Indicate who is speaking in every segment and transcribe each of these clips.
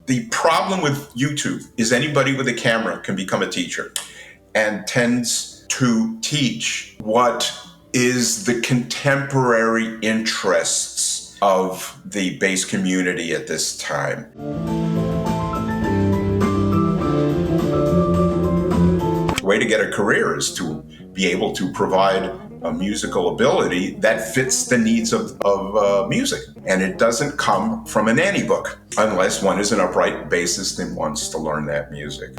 Speaker 1: The problem with YouTube is anybody with a camera can become a teacher and tends to teach what is the contemporary interests of the bass community at this time. The way to get a career is to be able to provide a musical ability that fits the needs of music. And it doesn't come from a nanny book, unless one is an upright bassist and wants to learn that music.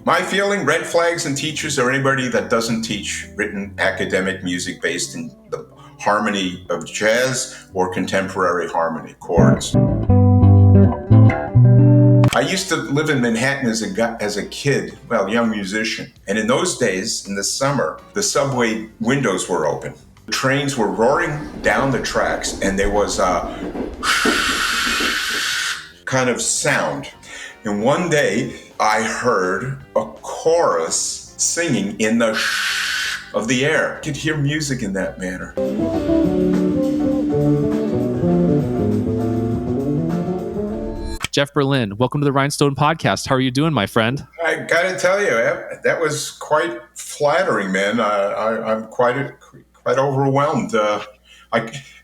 Speaker 1: My feeling, red flags in teachers are anybody that doesn't teach written academic music based in the harmony of jazz or contemporary harmony chords. I used to live in Manhattan as a kid, young musician. And in those days, in the summer, the subway windows were open. The trains were roaring down the tracks, and there was a kind of sound. And one day, I heard a chorus singing in the of the air. You could hear music in that manner.
Speaker 2: Jeff Berlin, welcome to the Rhinestone Podcast. How are you doing, my friend?
Speaker 1: I got to tell you, that was quite flattering, man. I'm quite overwhelmed.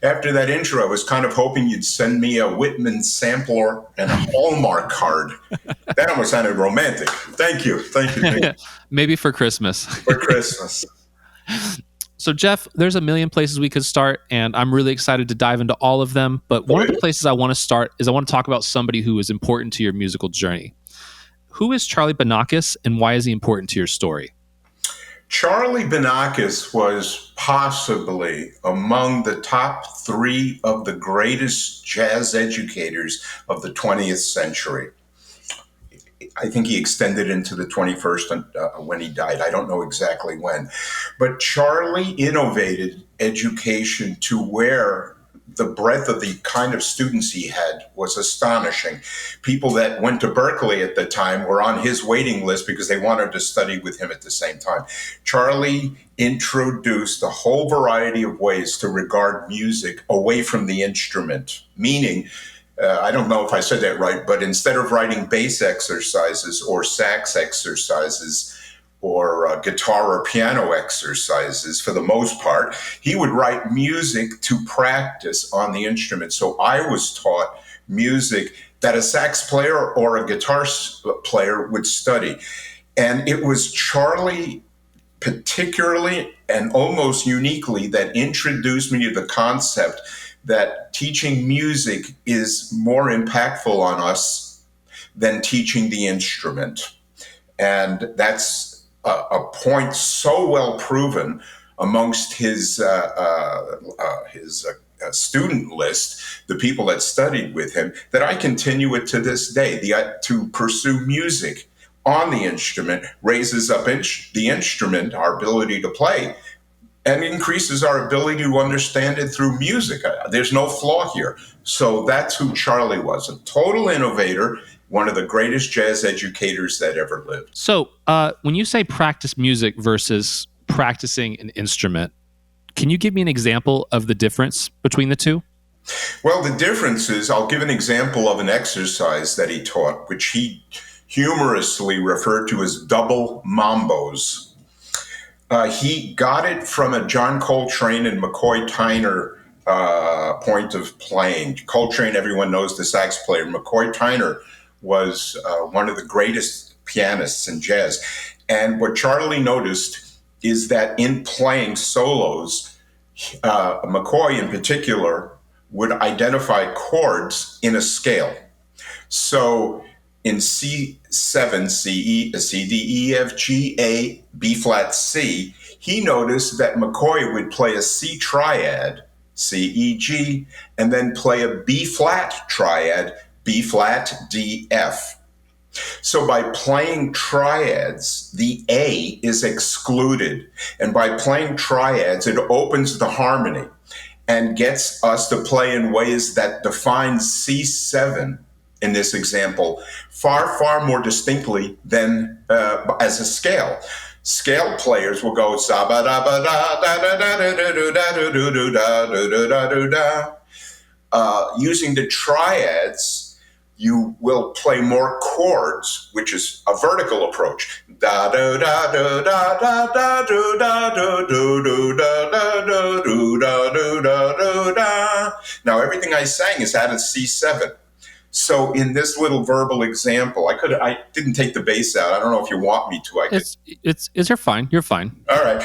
Speaker 1: After that intro, I was kind of hoping you'd send me a Whitman sampler and a Hallmark card. That almost sounded romantic. Thank you.
Speaker 2: Maybe for Christmas.
Speaker 1: For Christmas.
Speaker 2: So, Jeff, there's a million places we could start, and I'm really excited to dive into all of them. But one of the places I want to start is I want to talk about somebody who is important to your musical journey. Who is Charlie Banacos, and why is he important to your story?
Speaker 1: Charlie Banacos was possibly among the top 3 of the greatest jazz educators of the 20th century. I think he extended into the 21st when he died. I don't know exactly when. But Charlie innovated education to where the breadth of the kind of students he had was astonishing. People that went to Berklee at the time were on his waiting list because they wanted to study with him at the same time. Charlie introduced a whole variety of ways to regard music away from the instrument, meaning I don't know if I said that right, but instead of writing bass exercises or sax exercises or guitar or piano exercises, for the most part, he would write music to practice on the instrument. So I was taught music that a sax player or a guitar player would study. And it was Charlie particularly and almost uniquely that introduced me to the concept that teaching music is more impactful on us than teaching the instrument. And that's a point so well proven amongst his student list, the people that studied with him, that I continue it to this day. To pursue music on the instrument raises up the instrument, our ability to play, and increases our ability to understand it through music. There's no flaw here. So that's who Charlie was, a total innovator, one of the greatest jazz educators that ever lived.
Speaker 2: So when you say practice music versus practicing an instrument, can you give me an example of the difference between the two?
Speaker 1: Well, the difference is, I'll give an example of an exercise that he taught, which he humorously referred to as double mambos. He got it from a John Coltrane and McCoy Tyner point of playing. Coltrane, everyone knows, the sax player. McCoy Tyner was one of the greatest pianists in jazz. And what Charlie noticed is that in playing solos, McCoy in particular would identify chords in a scale. So in C7, C, D, E, F, G, A, B flat, C, he noticed that McCoy would play a C triad, C, E, G, and then play a B flat triad, B flat, D, F. So by playing triads, the A is excluded. And by playing triads, it opens the harmony and gets us to play in ways that define C7 in this example far, far more distinctly than as a scale. Scale players will go sa ba da ba da da da da da da da da da da da da da. using the triads, you will play more chords, which is a vertical approach. Da da da da da da da do da do do do da da do do da do da do da. Now everything I sang is out of C7. So in this little verbal example, I didn't take the bass out. I don't know if you want me to. I could.
Speaker 2: You're fine. You're fine.
Speaker 1: All right.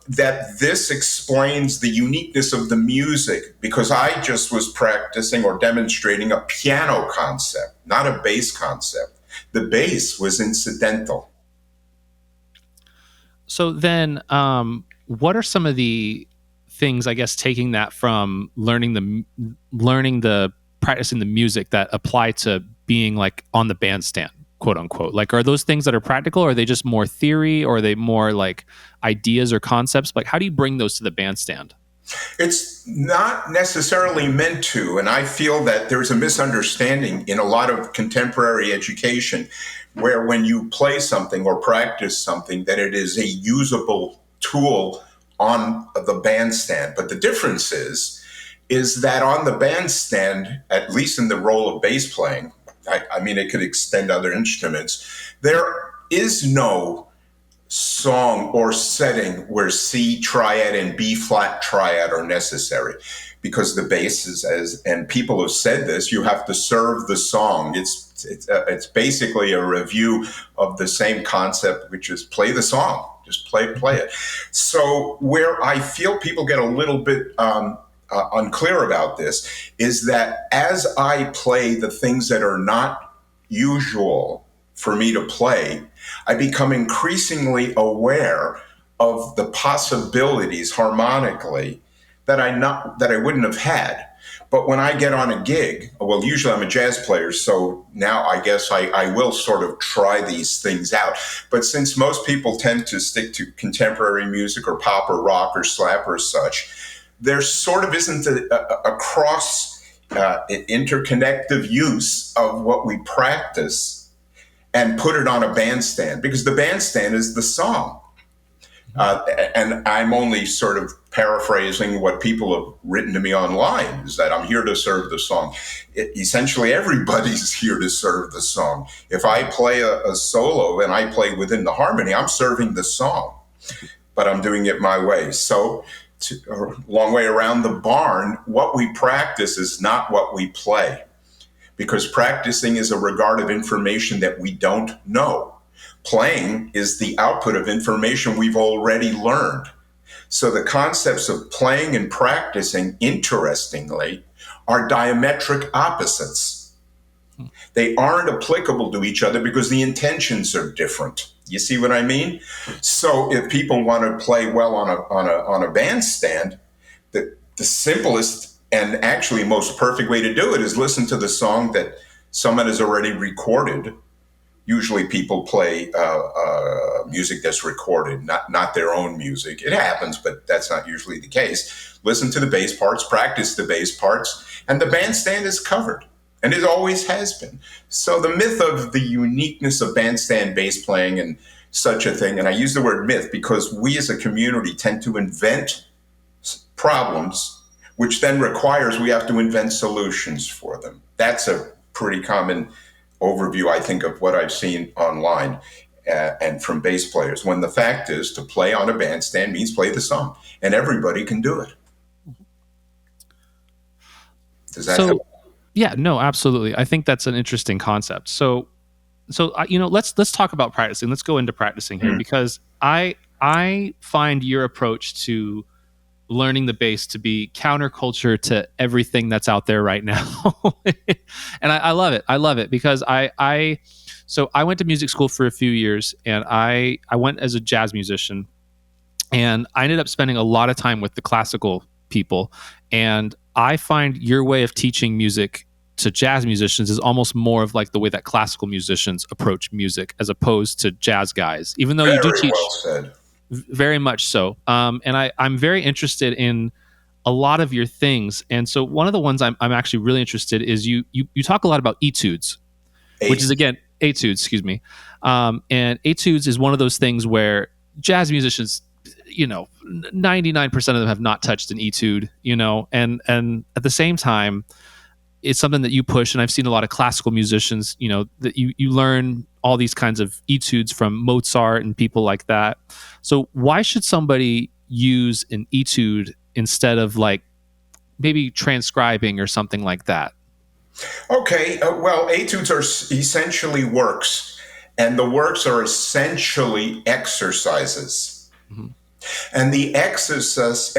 Speaker 1: That this explains the uniqueness of the music, because I just was practicing or demonstrating a piano concept, not a bass concept. The bass was incidental.
Speaker 2: So then, what are some of the things, I guess, taking that from learning the practicing the music that apply to being like on the bandstand, quote unquote? Like, are those things that are practical, or are they just more theory, or are they more like ideas or concepts? Like, how do you bring those to the bandstand?
Speaker 1: It's not necessarily meant to, and I feel that there's a misunderstanding in a lot of contemporary education where when you play something or practice something, that it is a usable tool on the bandstand. But the difference is that on the bandstand, at least in the role of bass playing, I mean, it could extend other instruments, there is no song or setting where C triad and B flat triad are necessary, because the bass is, and people have said this, you have to serve the song. It's basically a review of the same concept, which is play the song, just play it. So where I feel people get a little bit unclear about this is that as I play the things that are not usual for me to play, I become increasingly aware of the possibilities harmonically that I wouldn't have had. But when I get on a gig, well, usually I'm a jazz player, so now I guess I will sort of try these things out. But since most people tend to stick to contemporary music or pop or rock or slap or such, there sort of isn't a cross interconnective use of what we practice and put it on a bandstand, because the bandstand is the song. And I'm only sort of paraphrasing what people have written to me online, is that I'm here to serve the song. Essentially, everybody's here to serve the song. If I play a solo and I play within the harmony, I'm serving the song, but I'm doing it my way. So a long way around the barn, what we practice is not what we play, because practicing is a regard of information that we don't know. Playing is the output of information we've already learned. So the concepts of playing and practicing, interestingly, are diametric opposites. They aren't applicable to each other because the intentions are different. You see what I mean? So if people want to play well on a bandstand, the simplest and actually most perfect way to do it is listen to the song that someone has already recorded. Usually people play music that's recorded, not their own music. It happens, but that's not usually the case. Listen to the bass parts, practice the bass parts, and the bandstand is covered. And it always has been. So the myth of the uniqueness of bandstand bass playing and such a thing, and I use the word myth because we as a community tend to invent problems, which then requires we have to invent solutions for them. That's a pretty common overview, I think, of what I've seen online and from bass players, when the fact is to play on a bandstand means play the song, and everybody can do it. Does that help?
Speaker 2: Yeah, no, absolutely. I think that's an interesting concept. So let's talk about practicing. Let's go into practicing here, because I find your approach to learning the bass to be counterculture to everything that's out there right now. And I love it. I love it because I went to music school for a few years, and I went as a jazz musician, and I ended up spending a lot of time with the classical people. And I find your way of teaching music to jazz musicians is almost more of like the way that classical musicians approach music, as opposed to jazz guys, even though you do teach.
Speaker 1: Well said.
Speaker 2: Very much so. And I'm very interested in a lot of your things. And so one of the ones I'm actually really interested is you talk a lot about etudes, which is, again, etudes, excuse me. And etudes is one of those things where jazz musicians 99% of them have not touched an etude, and at the same time, it's something that you push. And I've seen a lot of classical musicians, that you learn all these kinds of etudes from Mozart and people like that. So why should somebody use an etude instead of like maybe transcribing or something like that?
Speaker 1: Okay, well, etudes are essentially works, and the works are essentially exercises.
Speaker 2: Mm-hmm.
Speaker 1: And the exercises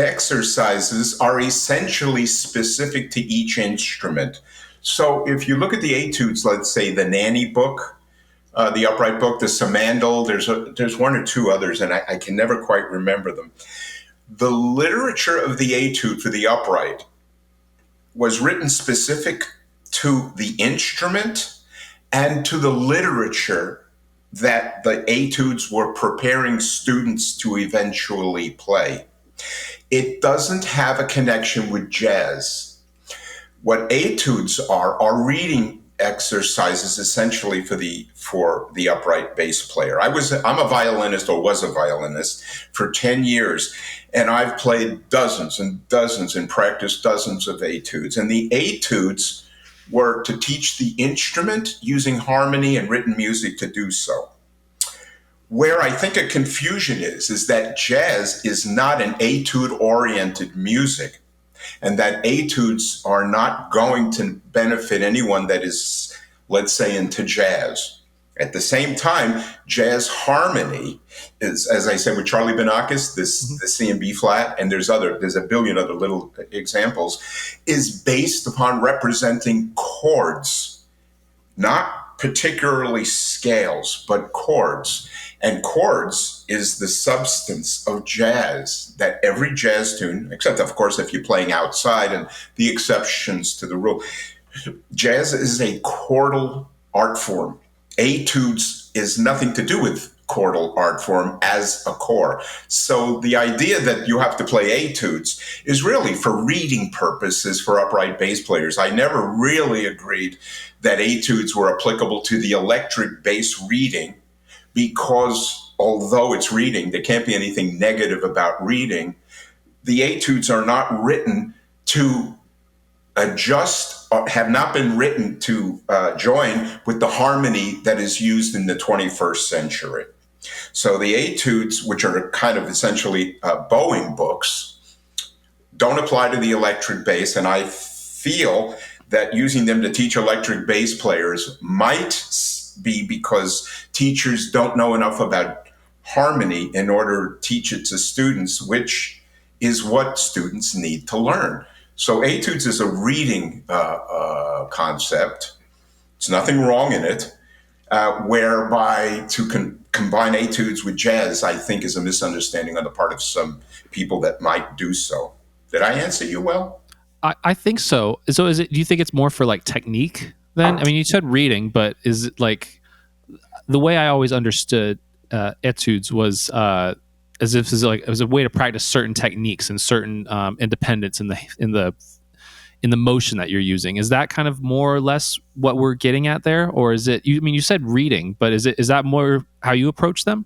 Speaker 1: are essentially specific to each instrument. So if you look at the etudes, let's say the Nanny book, the upright book, the Samandal, there's one or two others, and I can never quite remember them. The literature of the etude for the upright was written specific to the instrument and to the literature that the etudes were preparing students to eventually play. It doesn't have a connection with jazz. What etudes are reading exercises essentially for the upright bass player. I'm a violinist, or was a violinist for 10 years, and I've played dozens and dozens and practiced dozens of etudes. And the etudes were to teach the instrument using harmony and written music to do so. Where I think a confusion is that jazz is not an etude-oriented music, and that etudes are not going to benefit anyone that is, let's say, into jazz. At the same time, jazz harmony is, as I said with Charlie Banacos, the C and B flat, and there's a billion other little examples, is based upon representing chords, not particularly scales, but chords. And chords is the substance of jazz, that every jazz tune, except of course if you're playing outside and the exceptions to the rule, jazz is a chordal art form. Etudes is nothing to do with chordal art form as a core. So the idea that you have to play etudes is really for reading purposes for upright bass players. I never really agreed that etudes were applicable to the electric bass reading, because although it's reading, there can't be anything negative about reading. The etudes are not written to adjust, have not been written to join with the harmony that is used in the 21st century. So the etudes, which are kind of essentially bowing books, don't apply to the electric bass, and I feel that using them to teach electric bass players might be because teachers don't know enough about harmony in order to teach it to students, which is what students need to learn. So etudes is a reading concept. There's nothing wrong in it, whereby to combine etudes with jazz, I think, is a misunderstanding on the part of some people that might do so. Did I answer you well?
Speaker 2: I think so. So do you think it's more for like technique then? I mean, you said reading, but is it like the way I always understood etudes was as if it was a way to practice certain techniques and certain independence in the motion that you're using. Is that kind of more or less what we're getting at there, or is it? You said reading, but is that more how you approach them?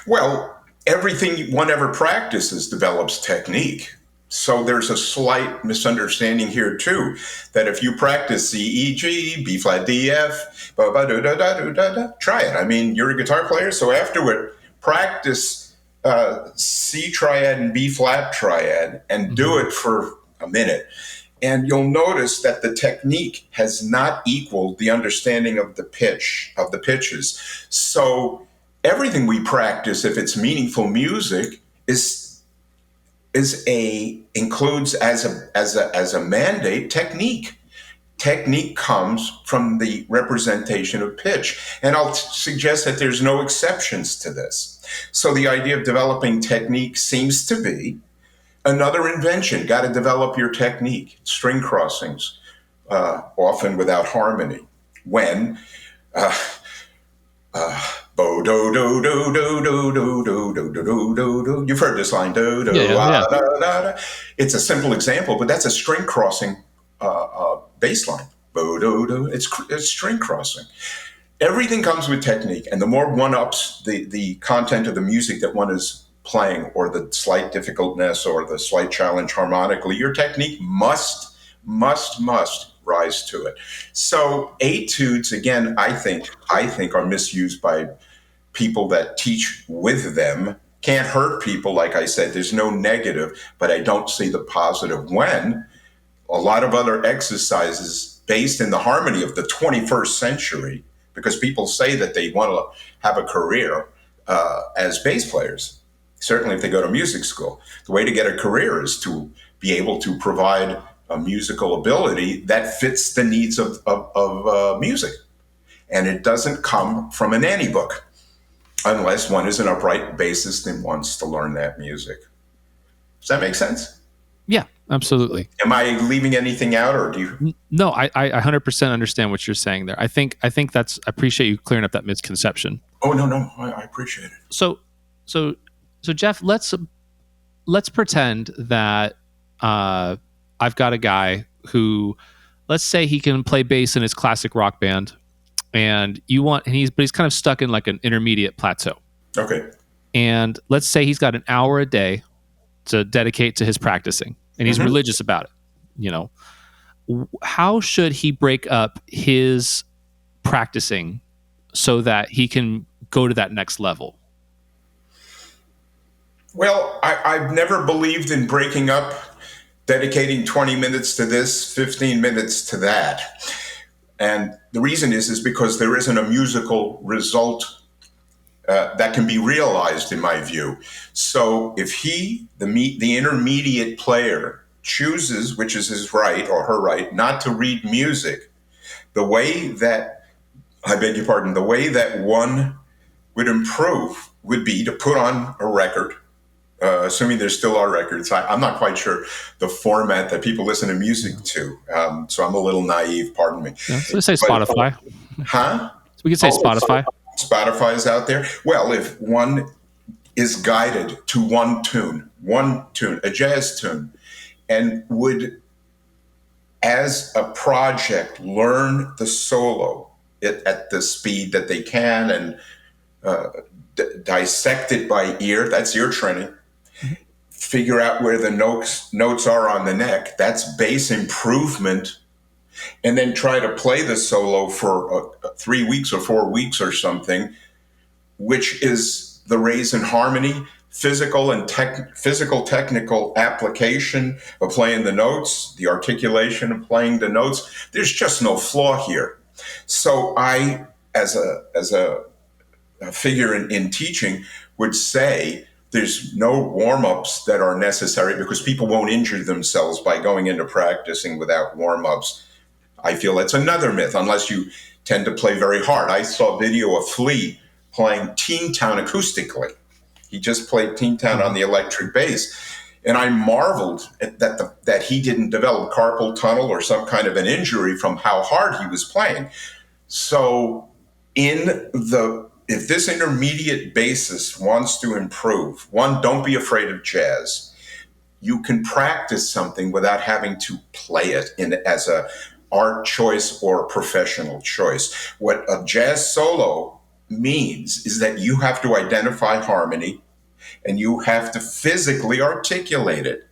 Speaker 1: Well, everything one ever practices develops technique. So there's a slight misunderstanding here too, that if you practice C, E, G, B flat, D, F, try it. I mean, you're a guitar player, so afterward, practice C triad and B flat triad and do it for a minute. And you'll notice that the technique has not equaled the understanding of the pitches. So everything we practice, if it's meaningful music, includes as a mandate technique. Technique comes from the representation of pitch. And I'll suggest that there's no exceptions to this. So the idea of developing technique seems to be another invention. Got to develop your technique. String crossings, often without harmony. When bo do do do do do do do do do do do. You've heard this line. Do do da da da. It's a simple example, but that's a string crossing bass line. Bo do do. It's string crossing. Everything comes with technique, and the more one ups the content of the music that one is playing, or the slight difficultness or the slight challenge harmonically, your technique must rise to it. So etudes, again, I think are misused by people that teach with them. Can't hurt people, like I said. There's no negative, but I don't see the positive when a lot of other exercises based in the harmony of the 21st century, because people say that they want to have a career as bass players. Certainly, if they go to music school, the way to get a career is to be able to provide a musical ability that fits the needs of music. And it doesn't come from a nanny book unless one is an upright bassist and wants to learn that music. Does that make sense?
Speaker 2: Yeah, absolutely.
Speaker 1: Am I leaving anything out, or do you?
Speaker 2: No, I 100% understand what you're saying there. I think that's, I appreciate you clearing up that misconception.
Speaker 1: Oh, no, I appreciate it.
Speaker 2: So Jeff, let's pretend that I've got a guy who, let's say he can play bass in his classic rock band, and he's kind of stuck in like an intermediate plateau.
Speaker 1: Okay.
Speaker 2: And let's say he's got an hour a day to dedicate to his practicing, and he's religious about it. You know, how should he break up his practicing so that he can go to that next level?
Speaker 1: Well, I've never believed in breaking up, dedicating 20 minutes to this, 15 minutes to that. And the reason is because there isn't a musical result that can be realized, in my view. So if the intermediate player, chooses, which is his right or her right, not to read music, the way that one would improve would be to put on a record, assuming there still are records. I'm not quite sure the format that people listen to music to, so I'm a little naive, pardon me.
Speaker 2: Yeah, so say Spotify.
Speaker 1: Huh?
Speaker 2: So we could say Spotify.
Speaker 1: Spotify is out there. Well, if one is guided to one tune, a jazz tune, and would, as a project, learn the solo at the speed that they can and dissect it by ear, that's ear training. Figure out where the notes are on the neck, that's bass improvement, and then try to play the solo for 3 weeks or 4 weeks or something, which is the raise in harmony, physical technical application of playing the notes, the articulation of playing the notes. There's just no flaw here. So I, as a figure in teaching, would say there's no warm-ups that are necessary, because people won't injure themselves by going into practicing without warm-ups. I feel that's another myth, unless you tend to play very hard. I saw a video of Flea playing Teen Town acoustically. He just played Teen Town on the electric bass. And I marveled that he didn't develop carpal tunnel or some kind of an injury from how hard he was playing. So if this intermediate bassist wants to improve, one, don't be afraid of jazz. You can practice something without having to play it as a art choice or professional choice. What a jazz solo means is that you have to identify harmony and you have to physically articulate it.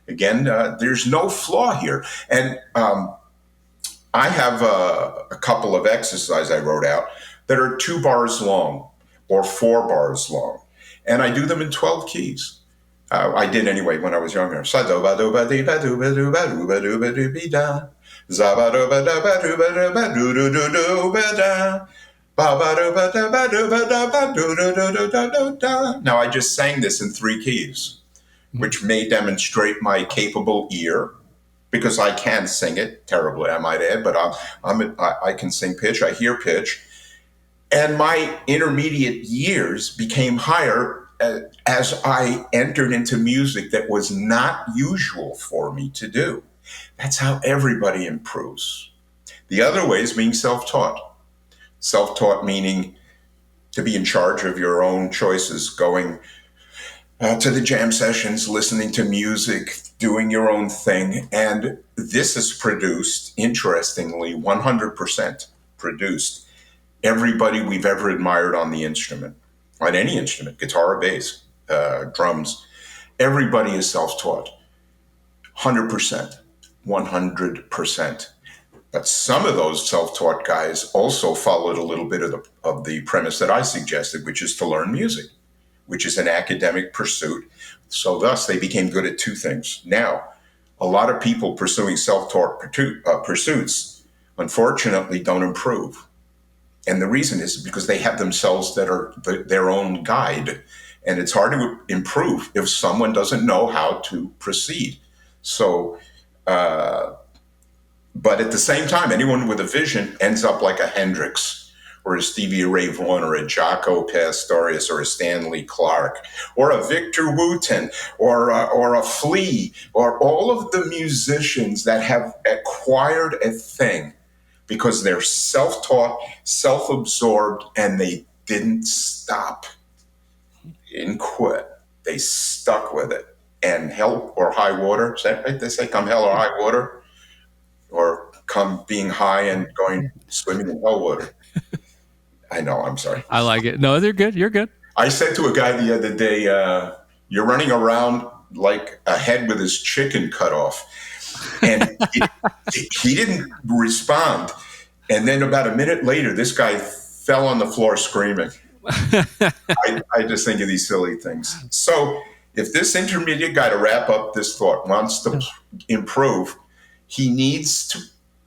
Speaker 1: Again, there's no flaw here. And I have a couple of exercises I wrote out that are 2 bars long or 4 bars long. And I do them in 12 keys. I did anyway when I was younger. Now I just sang this in 3 keys, which may demonstrate my capable ear, because I can sing it terribly, I might add, but I can sing pitch, I hear pitch. And my intermediate years became higher as I entered into music that was not usual for me to do. That's how everybody improves. The other way is being self-taught. Self-taught meaning to be in charge of your own choices, going to the jam sessions, listening to music, doing your own thing. And this is produced, interestingly, 100% produced everybody we've ever admired on the instrument, on any instrument, guitar or bass. drums. Everybody is self-taught, 100%, 100%. But some of those self-taught guys also followed a little bit of the premise that I suggested, which is to learn music, which is an academic pursuit. So thus, they became good at two things. Now, a lot of people pursuing self-taught pursuits, unfortunately, don't improve. And the reason is because they have themselves that are their own guide. And it's hard to improve if someone doesn't know how to proceed. So, but at the same time, anyone with a vision ends up like a Hendrix or a Stevie Ray Vaughan or a Jaco Pastorius or a Stanley Clarke or a Victor Wooten or a Flea or all of the musicians that have acquired a thing because they're self-taught, self-absorbed, and they didn't stop, didn't quit. They stuck with it. And hell or high water, is that right? They say come hell or high water? Or come being high and going swimming in hell water. I know, I'm sorry.
Speaker 2: I like it. No, they're good. You're good.
Speaker 1: I said to a guy the other day, you're running around like a head with his chicken cut off. And he didn't respond. And then about a minute later, this guy fell on the floor screaming. I just think of these silly things. So if this intermediate guy, to wrap up this thought, wants to improve, he needs to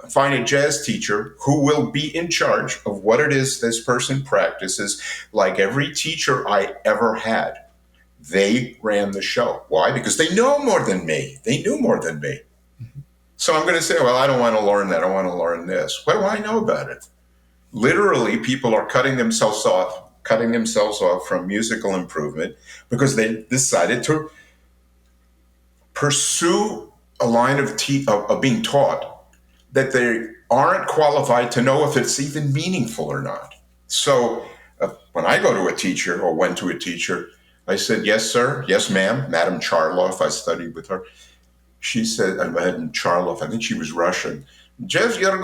Speaker 1: find a jazz teacher who will be in charge of what it is this person practices. Like every teacher I ever had, they ran the show. Why? Because they know more than me. They knew more than me. So I'm going to say, well, I don't want to learn that. I want to learn this. What do I know about it? Literally, people are cutting themselves off from musical improvement because they decided to pursue a line of being taught that they aren't qualified to know if it's even meaningful or not. So when I go to a teacher or went to a teacher, I said, yes, sir. Yes, ma'am. Madam Charloff, I studied with her. She said, Madam Charloff, I think she was Russian. Jeff, you're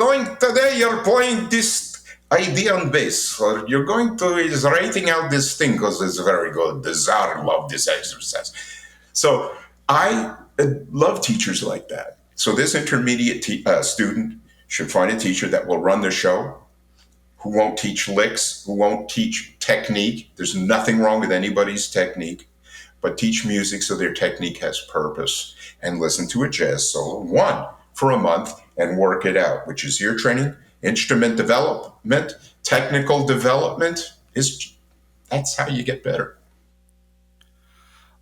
Speaker 1: playing this idea on bass. Or you're going to, is writing out this thing because it's very good. The Tsar loved this exercise. So I love teachers like that. So this intermediate student should find a teacher that will run the show, who won't teach licks, who won't teach technique. There's nothing wrong with anybody's technique, but teach music so their technique has purpose. And listen to a jazz solo, for a month, and work it out, which is ear training, instrument development, technical development. That's how you get better.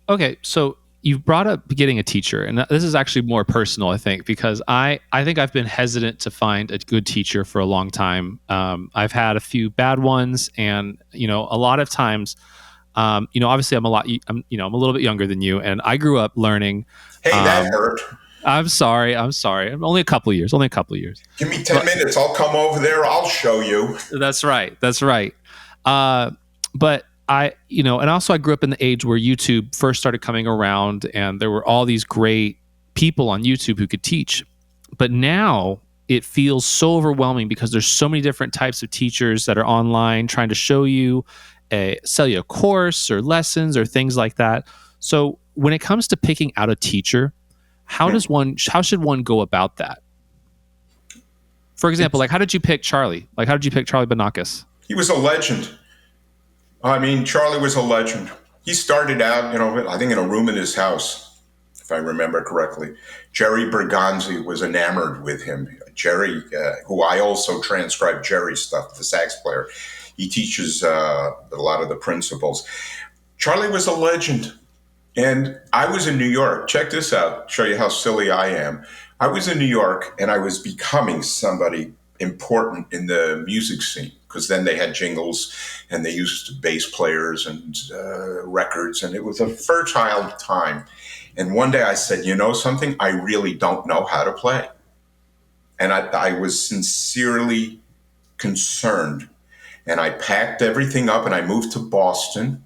Speaker 2: Okay, so you've brought up getting a teacher, and this is actually more personal, I think, because I think I've been hesitant to find a good teacher for a long time. I've had a few bad ones, and a lot of times, obviously I'm a little bit younger than you, and I grew up learning.
Speaker 1: Hey, that hurt.
Speaker 2: I'm sorry. I'm only a couple of years.
Speaker 1: Give me 10 minutes. I'll come over there. I'll show you.
Speaker 2: That's right. But and also I grew up in the age where YouTube first started coming around, and there were all these great people on YouTube who could teach. But now it feels so overwhelming because there's so many different types of teachers that are online trying to sell you a course or lessons or things like that. So when it comes to picking out a teacher, how should one go about that? For example, how did you pick Charlie? How did you pick Charlie Banacos?
Speaker 1: He was a legend. I mean, Charlie was a legend. He started out, I think in a room in his house, if I remember correctly. Jerry Bergonzi was enamored with him. Jerry, who I also transcribed Jerry's stuff, the sax player. He teaches a lot of the principles. Charlie was a legend. And I was in New York. Check this out. Show you how silly I am. I was in New York, and I was becoming somebody important in the music scene, because then they had jingles and they used bass players and records, and it was a fertile time. And one day I said, something? I really don't know how to play. And I was sincerely concerned. And I packed everything up and I moved to Boston.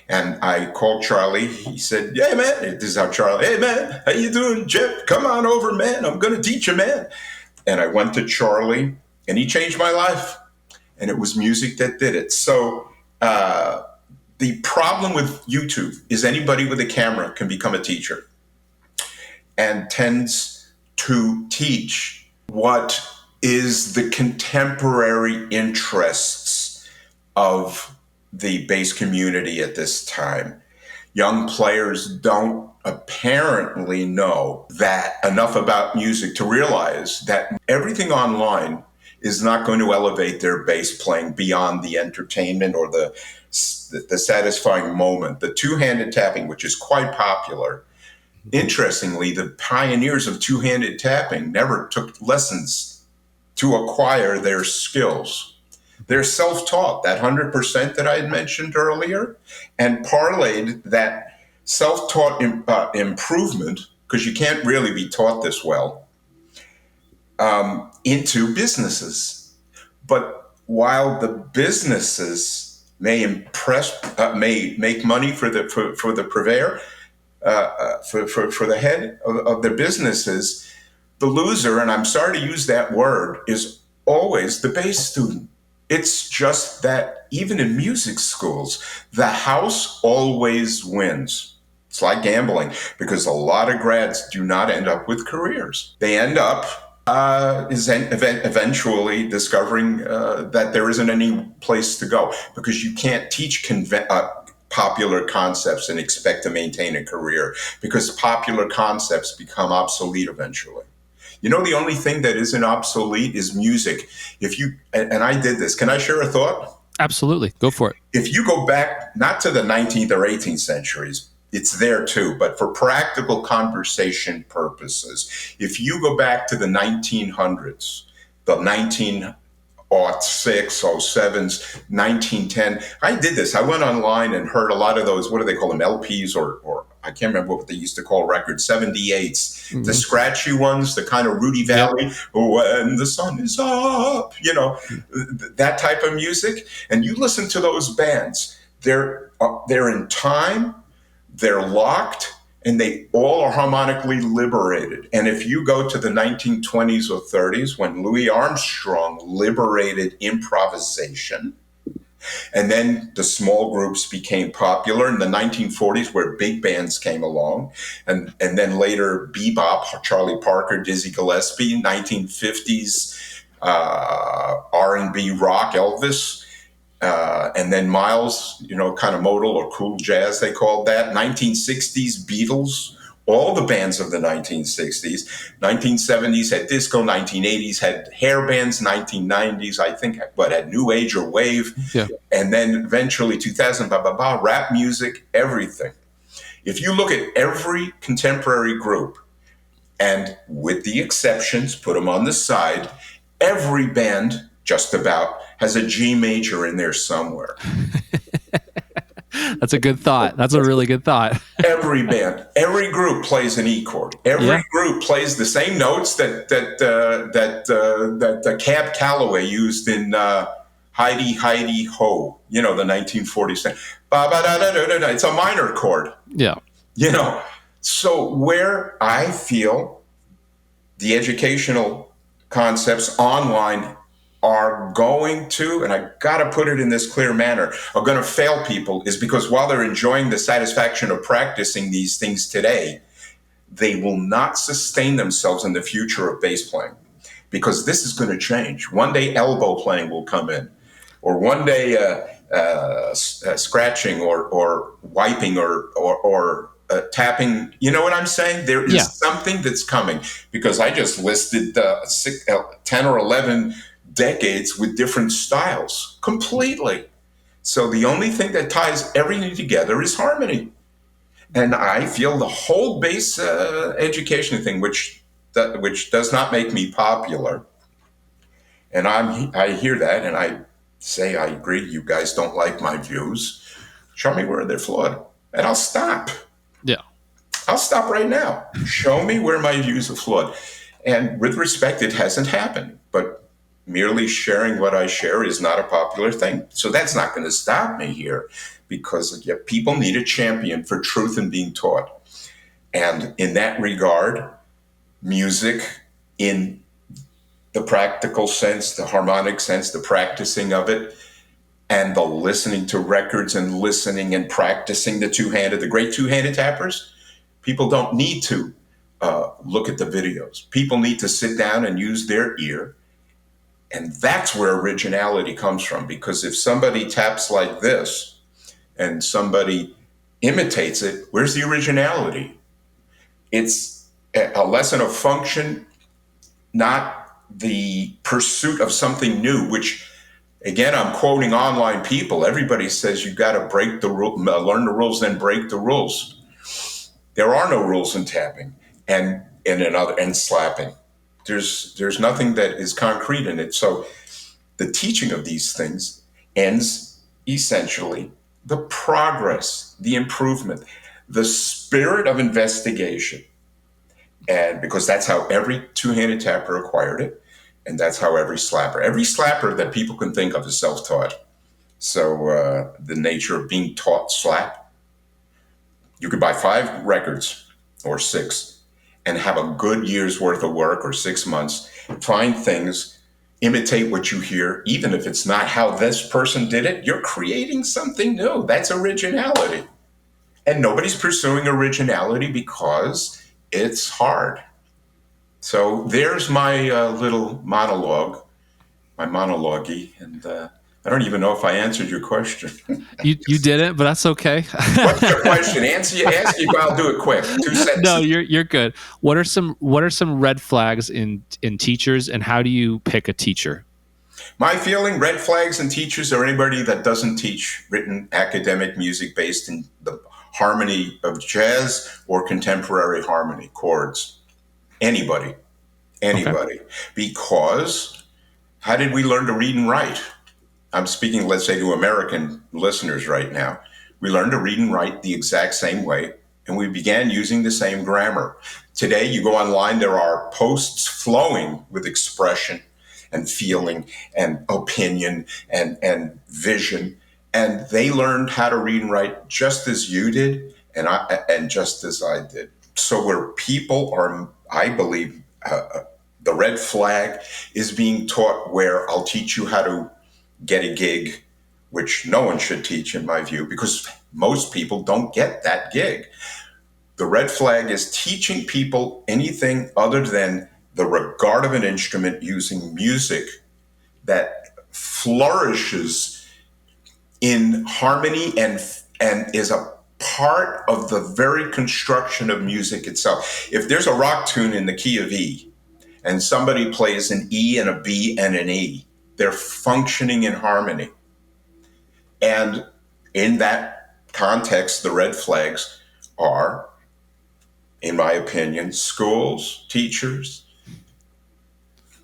Speaker 1: And I called Charlie. He said, "Hey, man," this is how Charlie, "Hey, man, how you doing, Jeff? Come on over, man. I'm going to teach you, man." And I went to Charlie, and he changed my life. And it was music that did it. So the problem with YouTube is anybody with a camera can become a teacher and tends to teach what is the contemporary interests of the bass community at this time. Young players don't apparently know that enough about music to realize that everything online is not going to elevate their bass playing beyond the entertainment or the satisfying moment. The two-handed tapping, which is quite popular. Interestingly, the pioneers of two-handed tapping never took lessons to acquire their skills. They're self-taught, that 100% that I had mentioned earlier, and parlayed that self-taught improvement, because you can't really be taught this well, into businesses. But while the businesses may may make money for the purveyor, for the head of their businesses, the loser, and I'm sorry to use that word, is always the bass student. It's just that even in music schools, the house always wins. It's like gambling, because a lot of grads do not end up with careers. They end up eventually discovering that there isn't any place to go, because you can't teach popular concepts and expect to maintain a career, because popular concepts become obsolete eventually. You know, the only thing that isn't obsolete is music. If you, and I did this, can I share a thought?
Speaker 2: Absolutely. Go for it.
Speaker 1: If you go back, not to the 19th or 18th centuries, it's there too, but for practical conversation purposes, if you go back to the 1900s, the 1906, 07s, 1910, I did this. I went online and heard a lot of those, what do they call them, LPs or I can't remember what they used to call records, 78s, the scratchy ones, the kind of Rudy Valley, when the sun is up, you know, that type of music. And you listen to those bands, they're in time, they're locked, and they all are harmonically liberated. And if you go to the 1920s or 30s, when Louis Armstrong liberated improvisation, and then the small groups became popular in the 1940s, where big bands came along, and then later bebop, Charlie Parker, Dizzy Gillespie, 1950s R&B rock, Elvis, and then Miles, you know, kind of modal or cool jazz, they called that. 1960s Beatles, all the bands of the 1960s. 1970s had disco, 1980s had hair bands, 1990s, I think, had new age or wave.
Speaker 2: Yeah.
Speaker 1: And then eventually 2000, rap music, everything. If you look at every contemporary group, and with the exceptions, put them on the side, every band just about has a G major in there somewhere.
Speaker 2: That's a good thought. That's a really good thought.
Speaker 1: Every band, every group plays an E chord. Every group plays the same notes that Cab Calloway used in Heidi Heidi Ho, you know, the 1940s thing. It's a minor chord.
Speaker 2: Yeah.
Speaker 1: You know, so where I feel the educational concepts online are going to, and I got to put it in this clear manner, are going to fail people is because while they're enjoying the satisfaction of practicing these things today, they will not sustain themselves in the future of bass playing, because this is going to change. One day elbow playing will come in, or one day scratching or wiping or tapping. You know what I'm saying? There is something that's coming, because I just listed 10 or 11 decades with different styles completely. So the only thing that ties everything together is harmony. And I feel the whole bass education thing, which does not make me popular, and I hear that and I say, I agree, you guys don't like my views. Show me where they're flawed, and I'll stop.
Speaker 2: Yeah.
Speaker 1: I'll stop right now. Show me where my views are flawed. And with respect, it hasn't happened. But merely sharing what I share is not a popular thing. So that's not going to stop me here, because people need a champion for truth and being taught. And in that regard, music in the practical sense, the harmonic sense, the practicing of it, and the listening to records and listening and practicing the great two-handed tappers. People don't need to look at the videos. People need to sit down and use their ear. And that's where originality comes from. Because if somebody taps like this and somebody imitates it, where's the originality? It's a lesson of function, not the pursuit of something new, which, again, I'm quoting online people. Everybody says you got to break the rule, learn the rules, then break the rules. There are no rules in tapping and slapping. There's nothing that is concrete in it. So the teaching of these things ends essentially the progress, the improvement, the spirit of investigation. And because that's how every two-handed tapper acquired it, and that's how every slapper that people can think of is self-taught. So the nature of being taught slap, you could buy 5 records or 6 and have a good year's worth of work or 6 months, find things, imitate what you hear, even if it's not how this person did it, you're creating something new. That's originality. And nobody's pursuing originality because it's hard. So there's my little monologue, my monologue, and I don't even know if I answered your question.
Speaker 2: You didn't, but that's okay.
Speaker 1: What's your question? Ask you, but I'll do it quick. 2 sentences.
Speaker 2: No, you're good. What are some red flags in teachers, and how do you pick a teacher?
Speaker 1: My feeling, red flags in teachers are anybody that doesn't teach written academic music based in the harmony of jazz or contemporary harmony, chords. Anybody. Okay. Because how did we learn to read and write? I'm speaking, let's say, to American listeners right now. We learned to read and write the exact same way, and we began using the same grammar. Today, you go online, there are posts flowing with expression and feeling and opinion and vision, and they learned how to read and write just as you did and just as I did. So where people are, I believe, the red flag is being taught where I'll teach you how to get a gig, which no one should teach in my view, because most people don't get that gig. The red flag is teaching people anything other than the regard of an instrument using music that flourishes in harmony and is a part of the very construction of music itself. If there's a rock tune in the key of E and somebody plays an E and a B and an E, they're functioning in harmony. And in that context, the red flags are, in my opinion, schools, teachers,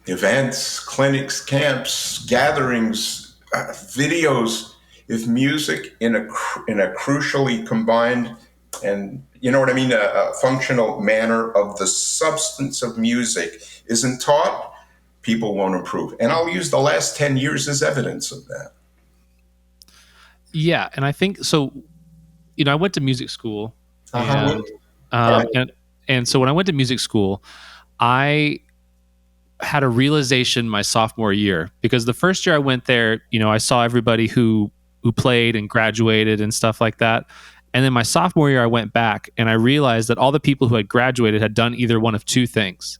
Speaker 1: events, clinics, camps, gatherings, videos. If music in a crucially combined and, you know what I mean, a functional manner of the substance of music isn't taught, people won't improve. And I'll use the last 10 years as evidence of that.
Speaker 2: Yeah, and I think so. You know, I went to music school, and so when I went to music school, I had a realization my sophomore year, because the first year I went there, you know, I saw everybody who played and graduated and stuff like that. And then my sophomore year, I went back and I realized that all the people who had graduated had done either one of 2 things.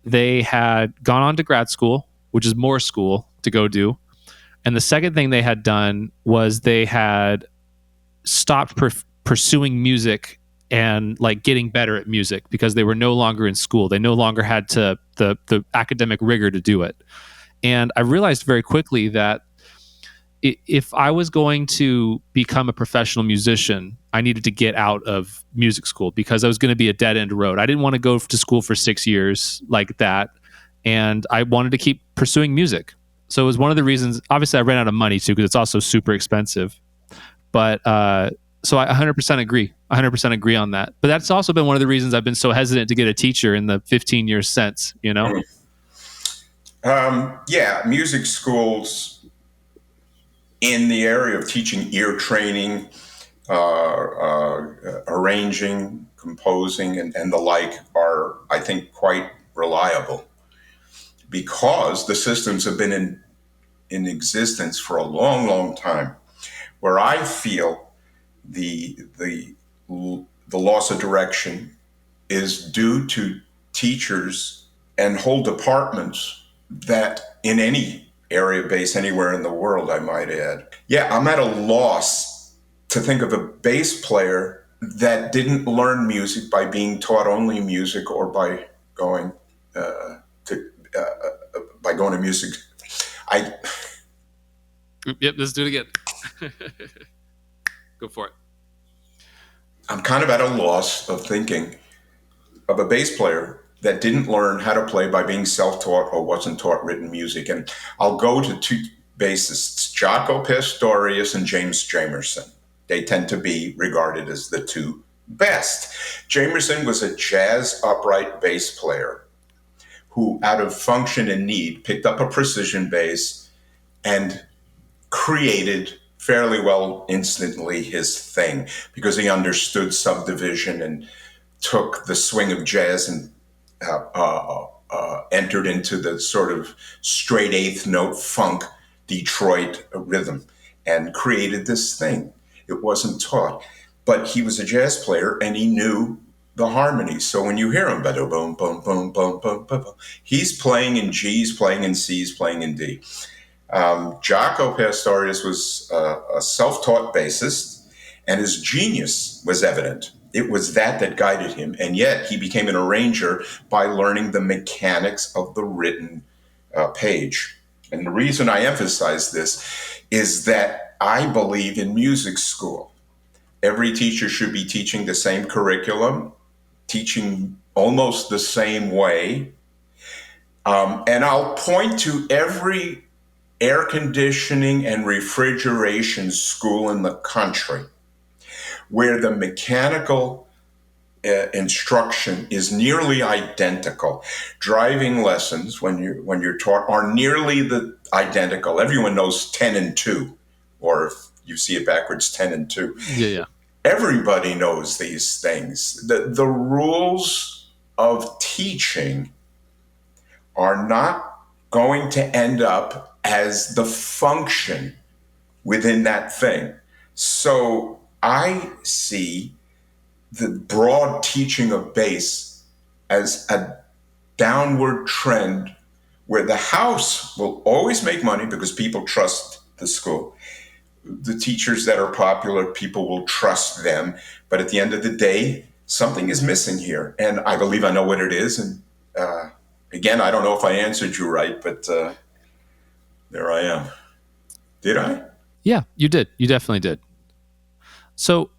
Speaker 2: They had gone on to grad school, which is more school to go do. And the second thing they had done was they had stopped pursuing music and like getting better at music because they were no longer in school. They no longer had the academic rigor to do it. And I realized very quickly that if I was going to become a professional musician, I needed to get out of music school because I was going to be a dead end road. I didn't want to go to school for 6 years like that. And I wanted to keep pursuing music. So it was one of the reasons. Obviously, I ran out of money too, because it's also super expensive. But so I 100% agree. 100% agree on that. But that's also been one of the reasons I've been so hesitant to get a teacher in the 15 years since, you know?
Speaker 1: Yeah, music schools in the area of teaching ear training, arranging, composing, and the like are, I think, quite reliable because the systems have been in existence for a long, long time, where I feel the loss of direction is due to teachers and whole departments that in any area base anywhere in the world, I might add. Yeah, I'm at a loss to think of a bass player that didn't learn music by being taught only music or by going to by going to music. I
Speaker 2: Yep, let's do it again. Go for it.
Speaker 1: I'm kind of at a loss of thinking of a bass player that didn't learn how to play by being self-taught or wasn't taught written music. And I'll go to two bassists, Jaco Pastorius and James Jamerson. They tend to be regarded as the two best. Jamerson was a jazz upright bass player who, out of function and need, picked up a precision bass and created fairly well instantly his thing because he understood subdivision and took the swing of jazz and entered into the sort of straight eighth note funk Detroit rhythm and created this thing. It wasn't taught, but he was a jazz player and he knew the harmonies. So when you hear him, boom, boom, boom, boom, boom, boom, boom, he's playing in G's, playing in C's, playing in D. Jaco Pastorius was a self-taught bassist, and his genius was evident. It was that guided him, and yet he became an arranger by learning the mechanics of the written page. And the reason I emphasize this is that I believe in music school. Every teacher should be teaching the same curriculum, teaching almost the same way. And I'll point to every air conditioning and refrigeration school in the country where the mechanical instruction is nearly identical. Driving lessons, when you're taught, are nearly identical. Everyone knows 10 and 2, or if you see it backwards, 10 and 2.
Speaker 2: Yeah.
Speaker 1: Everybody knows these things. The rules of teaching are not going to end up as the function within that thing. So I see the broad teaching of bass as a downward trend where the house will always make money because people trust the school. The teachers that are popular, people will trust them. But at the end of the day, something is missing here. And I believe I know what it is. And again, I don't know if I answered you right, but there I am. Did I?
Speaker 2: Yeah, you did. You definitely did. So,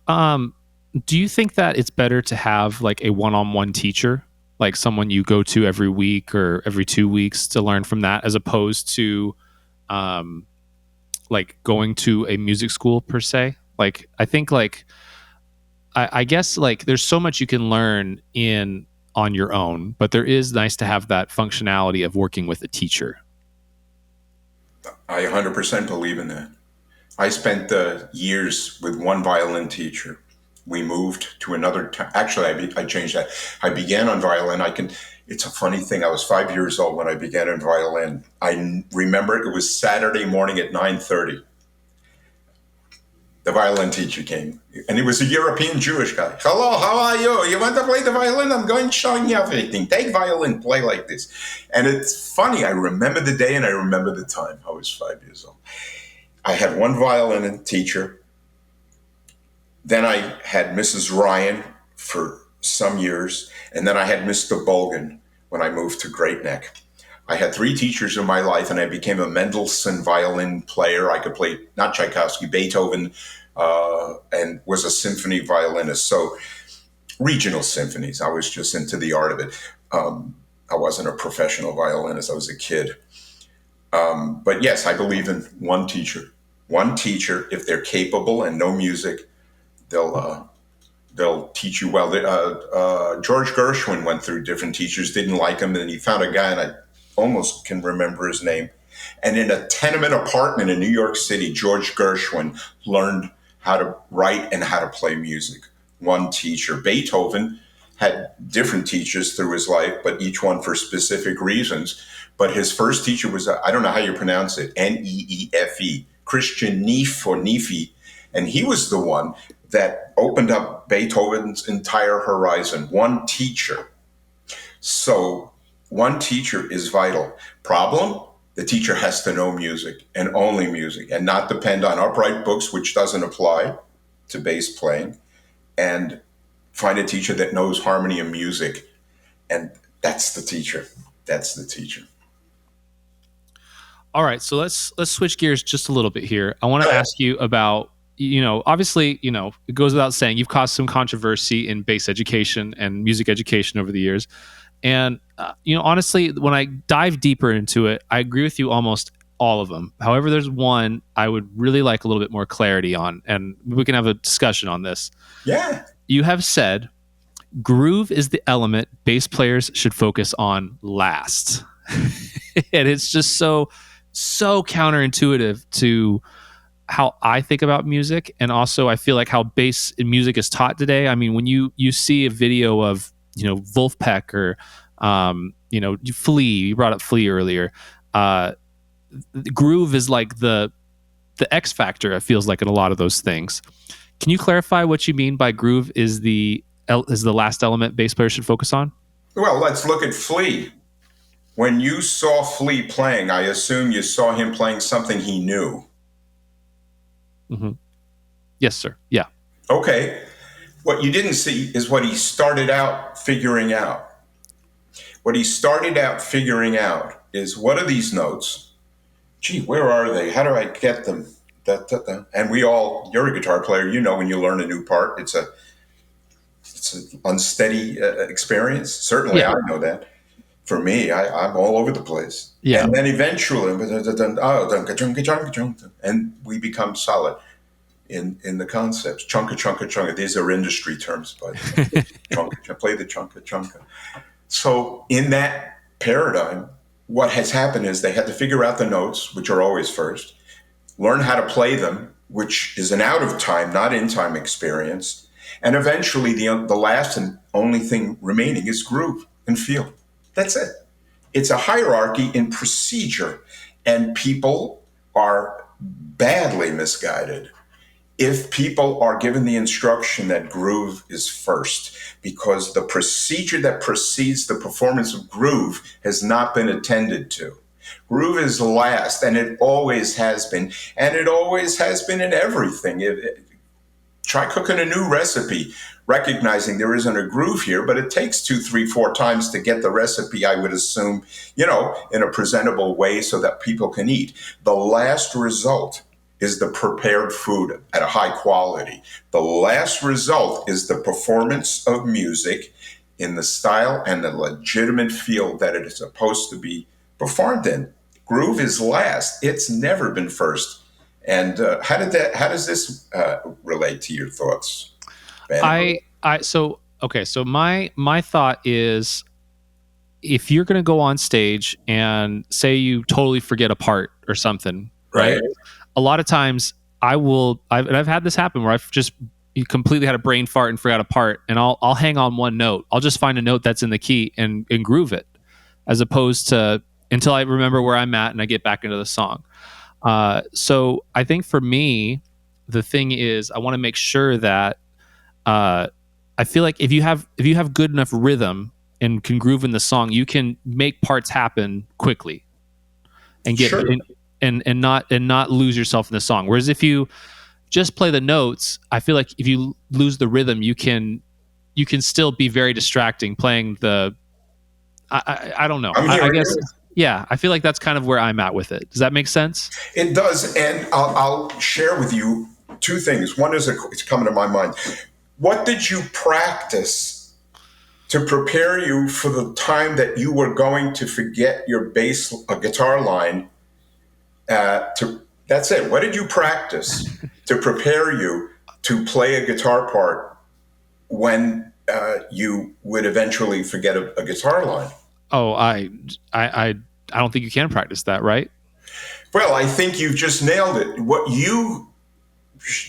Speaker 2: do you think that it's better to have like a one-on-one teacher, like someone you go to every week or every 2 weeks to learn from that, as opposed to like going to a music school per se? Like, I think like I guess like there's so much you can learn on your own, but there is nice to have that functionality of working with a teacher.
Speaker 1: I 100% believe in that. I spent years with one violin teacher. We moved to another. Actually, I changed that. I began on violin. It's a funny thing. I was 5 years old when I began in violin. I remember it was Saturday morning at 9:30. The violin teacher came, and he was a European Jewish guy. Hello, how are you? You want to play the violin? I'm going to show you everything. Take violin, play like this. And it's funny. I remember the day and I remember the time. I was 5 years old. I had one violin teacher. Then I had Mrs. Ryan for some years. And then I had Mr. Bolgan when I moved to Great Neck. I had 3 teachers in my life, and I became a Mendelssohn violin player. I could play, not Tchaikovsky, Beethoven, and was a symphony violinist. So regional symphonies. I was just into the art of it. I wasn't a professional violinist. I was a kid. But yes, I believe in one teacher. One teacher, if they're capable and know music, they'll teach you well. George Gershwin went through different teachers, didn't like him, and he found a guy, and I almost can remember his name. And in a tenement apartment in New York City, George Gershwin learned how to write and how to play music. One teacher. Beethoven had different teachers through his life, but each one for specific reasons. But his first teacher was, I don't know how you pronounce it, Neefe, Christian Neef or Neefe. And he was the one that opened up Beethoven's entire horizon. One teacher. So one teacher is vital. Problem? The teacher has to know music and only music and not depend on upright books, which doesn't apply to bass playing, and find a teacher that knows harmony and music. And that's the teacher. That's the teacher.
Speaker 2: All right, so let's switch gears just a little bit here. I want to ask you about, obviously, it goes without saying you've caused some controversy in bass education and music education over the years. And, honestly, when I dive deeper into it, I agree with you almost all of them. However, there's one I would really like a little bit more clarity on, and we can have a discussion on this.
Speaker 1: Yeah.
Speaker 2: You have said groove is the element bass players should focus on last. And it's just so counterintuitive to how I think about music. And also I feel like how bass in music is taught today. I mean, when you see a video of, Wolfpack or, Flea, you brought up Flea earlier. Groove is like the X factor, it feels like, in a lot of those things. Can you clarify what you mean by groove is the last element bass players should focus on?
Speaker 1: Well, let's look at Flea. When you saw Flea playing, I assume you saw him playing something he knew.
Speaker 2: Mm-hmm. Yes, sir. Yeah.
Speaker 1: Okay. What you didn't see is what he started out figuring out. What he started out figuring out is, what are these notes? Gee, where are they? How do I get them? Da, da, da. And you're a guitar player, when you learn a new part, it's an unsteady experience. Certainly, yeah. I know that. For me, I'm all over the place.
Speaker 2: Yeah.
Speaker 1: And then eventually, and we become solid in the concepts. Chunka, chunka, chunka. These are industry terms, but chunka, play the chunka, chunka. So in that paradigm, what has happened is they had to figure out the notes, which are always first, learn how to play them, which is an out of time, not in time experience. And eventually the last and only thing remaining is groove and feel. That's it. It's a hierarchy in procedure, and people are badly misguided if people are given the instruction that groove is first, because the procedure that precedes the performance of groove has not been attended to. Groove is last, and it always has been, and it always has been in everything. Try cooking a new recipe, recognizing there isn't a groove here, but it takes 2, 3, 4 times to get the recipe, I would assume, in a presentable way so that people can eat. The last result is the prepared food at a high quality. The last result is the performance of music in the style and the legitimate field that it is supposed to be performed in. Groove is last. It's never been first. And how does this relate to your thoughts, Ben?
Speaker 2: So my thought is, if you're going to go on stage and say you totally forget a part or something, right? A lot of times I've had this happen where you completely had a brain fart and forgot a part, and I'll hang on one note. I'll just find a note that's in the key and groove it, as opposed to until I remember where I'm at and I get back into the song. So I think for me, the thing is, I want to make sure that I feel like if you have good enough rhythm and can groove in the song, you can make parts happen quickly and get
Speaker 1: Sure.
Speaker 2: and not lose yourself in the song. Whereas if you just play the notes, I feel like if you lose the rhythm, you can still be very distracting playing the. I don't know. I guess. Yeah, I feel like that's kind of where I'm at with it. Does that make sense?
Speaker 1: It does, and I'll share with you 2 things. One is it's coming to my mind. What did you practice to prepare you for the time that you were going to forget your guitar line? That's it. What did you practice to prepare you to play a guitar part when you would eventually forget a guitar line?
Speaker 2: Oh, I don't think you can practice that, right?
Speaker 1: Well, I think you've just nailed it. What you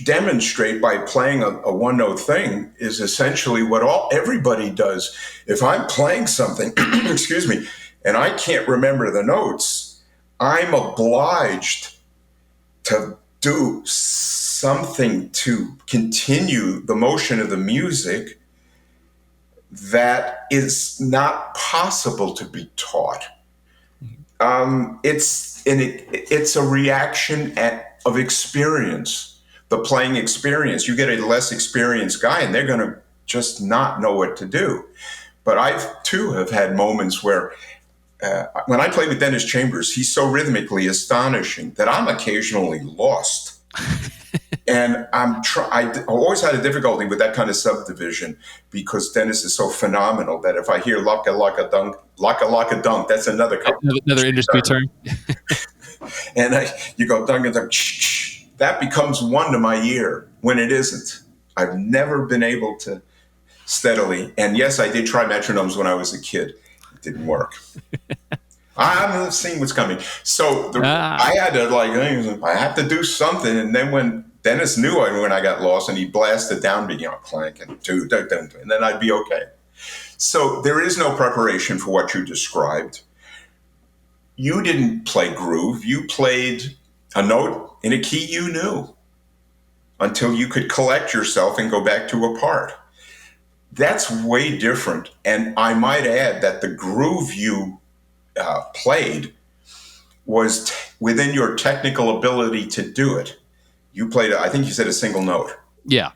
Speaker 1: demonstrate by playing a one-note thing is essentially what everybody does. If I'm playing something, excuse me, and I can't remember the notes, I'm obliged to do something to continue the motion of the music that is not possible to be taught. It's a reaction of experience, the playing experience. You get a less experienced guy, and they're going to just not know what to do. But I too have had moments where, when I play with Dennis Chambers, he's so rhythmically astonishing that I'm occasionally lost. And I always had a difficulty with that kind of subdivision because Dennis is so phenomenal that if I hear laka laka dunk, that's another
Speaker 2: industry term.
Speaker 1: And you go dunk and dunk, that becomes one to my ear when it isn't. I've never been able to steadily. And yes, I did try metronomes when I was a kid. It didn't work. I'm seeing what's coming. So I had to I have to do something. And then when Dennis knew when I got lost and he blasted down me, clank and two, and then I'd be okay. So there is no preparation for what you described. You didn't play groove. You played a note in a key you knew until you could collect yourself and go back to a part. That's way different. And I might add that the groove you played was within your technical ability to do it. You played, I think you said, a single note.
Speaker 2: Yeah.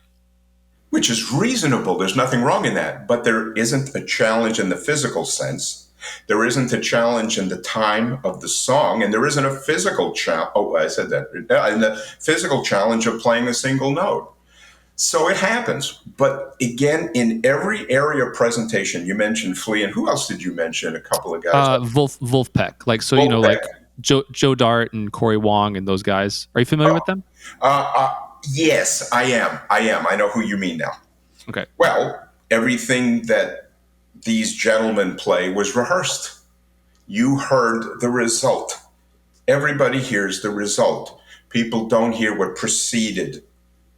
Speaker 1: Which is reasonable. There's nothing wrong in that. But there isn't a challenge in the physical sense. There isn't a challenge in the time of the song. And there isn't a physical challenge. Oh, I said that. In the physical challenge of playing a single note. So it happens. But again, in every area of presentation, you mentioned Flea, and who else did you mention? A couple of guys.
Speaker 2: Wolfpack. Like Joe Dart and Corey Wong and those guys. Are you familiar with them?
Speaker 1: Yes, I am. I know who you mean now.
Speaker 2: Okay.
Speaker 1: Well, everything that these gentlemen play was rehearsed. You heard the result. Everybody hears the result. People don't hear what preceded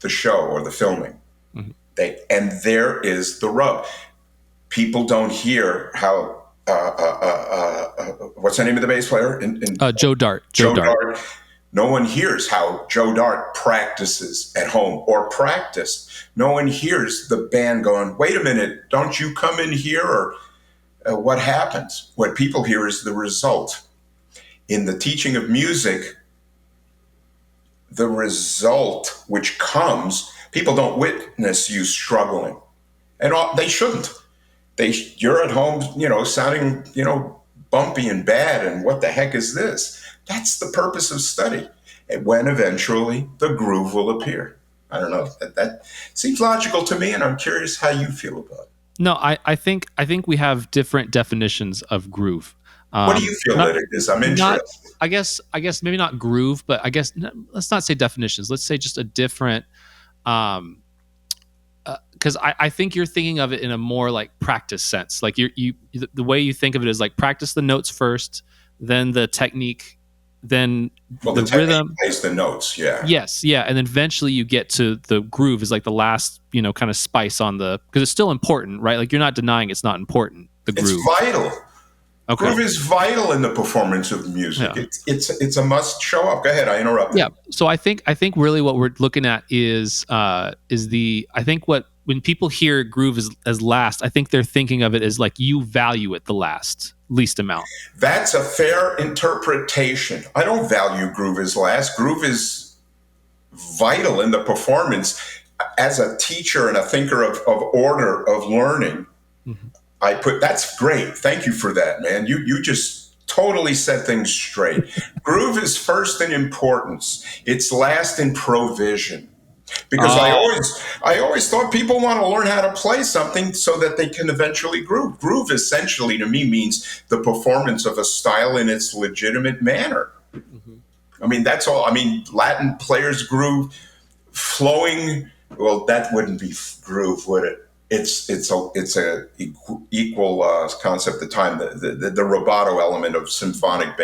Speaker 1: the show or the filming. Mm-hmm. And there is the rub. People don't hear how, what's the name of the bass player?
Speaker 2: Joe Dart.
Speaker 1: Joe Dart. No one hears how Joe Dart practices at home or practiced. No one hears the band going, wait a minute, don't you come in here? Or what happens? What people hear is the result. In the teaching of music, the result which comes, people don't witness you struggling. And they shouldn't. You're at home, sounding, bumpy and bad. And what the heck is this? That's the purpose of study. And when eventually the groove will appear. I don't know. That seems logical to me, and I'm curious how you feel about it.
Speaker 2: No, I think we have different definitions of groove.
Speaker 1: What do you feel that it is? I'm interested.
Speaker 2: I guess maybe not groove, but I guess let's not say definitions. Let's say just a different. Because I think you're thinking of it in a more like practice sense. Like the way you think of it is like practice the notes first, then the technique, then the rhythm.
Speaker 1: Plays the notes, yeah.
Speaker 2: Yes, yeah, and then eventually you get to the groove is like the last, kind of spice on because it's still important, right? Like you're not denying it's not important. The groove,
Speaker 1: it's vital.
Speaker 2: Okay.
Speaker 1: Groove is vital in the performance of music. Yeah. It's a must show up. Go ahead, I interrupted.
Speaker 2: Yeah. So I think really what we're looking at is when people hear groove as last, I think they're thinking of it as like you value it the least amount.
Speaker 1: That's a fair interpretation. I don't value groove as last. Groove is vital in the performance. As a teacher and a thinker of order, of learning, mm-hmm. That's great. Thank you for that, man. You just totally set things straight. Groove is first in importance. It's last in provision. Because I always thought people want to learn how to play something so that they can eventually groove. Groove essentially to me means the performance of a style in its legitimate manner. Mm-hmm. I mean, that's all. I mean, Latin players groove, flowing. Well, that wouldn't be groove, would it? It's a equal concept of time, the rubato element of symphonic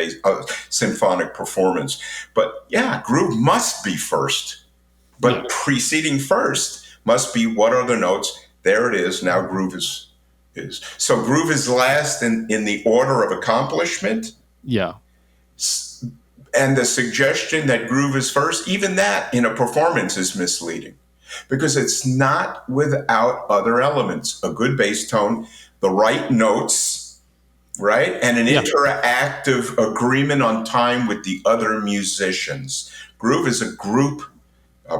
Speaker 1: performance. But yeah, groove must be first. But preceding first must be what are the notes? There it is. Now groove is is. So groove is last in the order of accomplishment.
Speaker 2: Yeah.
Speaker 1: And the suggestion that groove is first, even that in a performance is misleading because it's not without other elements. A good bass tone, the right notes, right? And an
Speaker 2: Yeah.
Speaker 1: interactive agreement on time with the other musicians. Groove is a group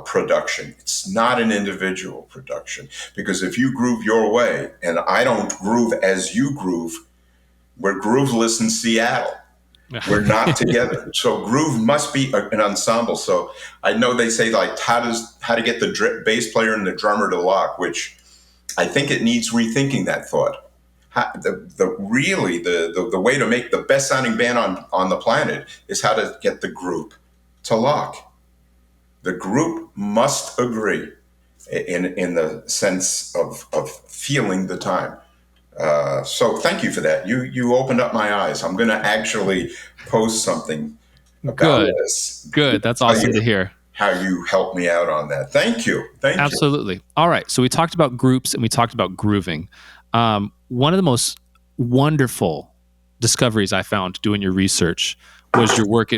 Speaker 1: production. It's not an individual production because if you groove your way and I don't groove as you groove, we're grooveless in Seattle. We're not together. So groove must be an ensemble. So I know they say like how to get the bass player and the drummer to lock, which I think it needs rethinking that thought. The way to make the best sounding band on the planet is how to get the group to lock. The group must agree in the sense of feeling the time. So thank you for that. You opened up my eyes. I'm going to actually post something about this.
Speaker 2: Good. That's awesome to hear.
Speaker 1: How you helped me out on that. Thank you.
Speaker 2: Absolutely. All right. So we talked about groups and we talked about grooving. One of the most wonderful discoveries I found doing your research was your work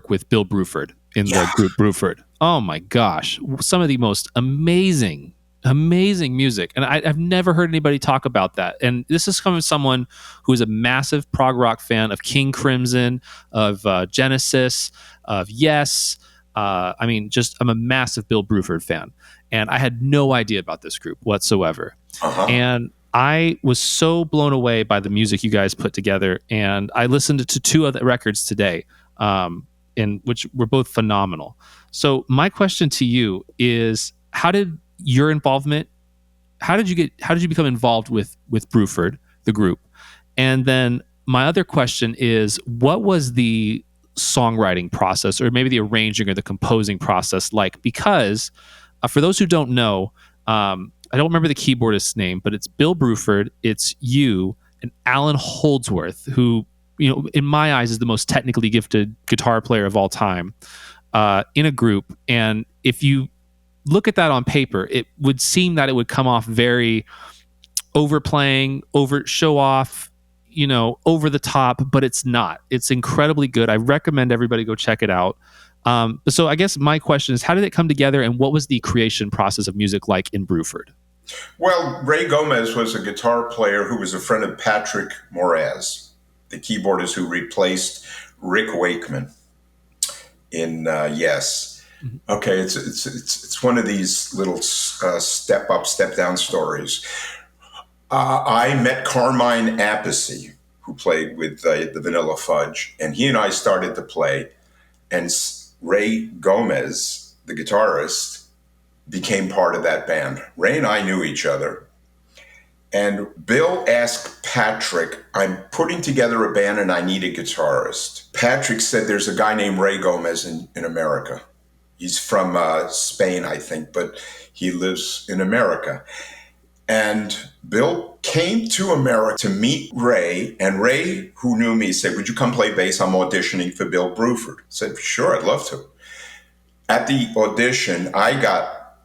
Speaker 2: with Bill Bruford in the group Bruford. Oh my gosh. Some of the most amazing music. And I've never heard anybody talk about that. And this is coming from someone who is a massive prog rock fan of King Crimson, of Genesis, of Yes. I'm a massive Bill Bruford fan. And I had no idea about this group whatsoever.
Speaker 1: Uh-huh.
Speaker 2: And I was so blown away by the music you guys put together. And I listened to two other records today, in which were both phenomenal. So my question to you is, how did you become involved with Bruford, the group? And then my other question is, what was the songwriting process, or maybe the arranging or the composing process like? Because for those who don't know, I don't remember the keyboardist's name, but it's Bill Bruford, it's you, and Allan Holdsworth, who, in my eyes is the most technically gifted guitar player of all time, in a group. And if you look at that on paper, it would seem that it would come off very overplaying, show off, over the top, but it's not. It's incredibly good. I recommend everybody go check it out. So I guess my question is, how did it come together, and what was the creation process of music like in Bruford?
Speaker 1: Well, Ray Gomez was a guitar player who was a friend of Patrick Moraz, the keyboardist who replaced Rick Wakeman in Yes. Mm-hmm. Okay, it's one of these little step up, step down stories. I met Carmine Appice, who played with the Vanilla Fudge, and he and I started to play, and Ray Gomez, the guitarist, became part of that band. Ray and I knew each other. And Bill asked Patrick, I'm putting together a band and I need a guitarist. Patrick said, there's a guy named Ray Gomez in America. He's from Spain, I think, but he lives in America. And Bill came to America to meet Ray, and Ray, who knew me, said, would you come play bass? I'm auditioning for Bill Bruford. I said, sure, I'd love to. At the audition, I got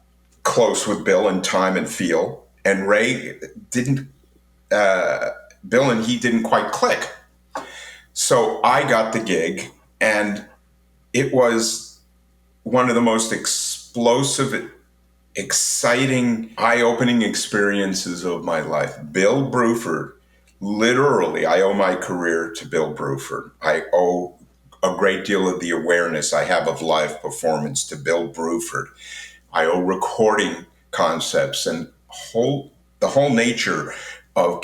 Speaker 1: close with Bill in time and feel, and Ray didn't, Bill and he didn't quite click. So I got the gig, and it was one of the most explosive, exciting, eye-opening experiences of my life. Bill Bruford, literally, I owe my career to Bill Bruford. I owe a great deal of the awareness I have of live performance to Bill Bruford. I owe recording concepts and the whole nature of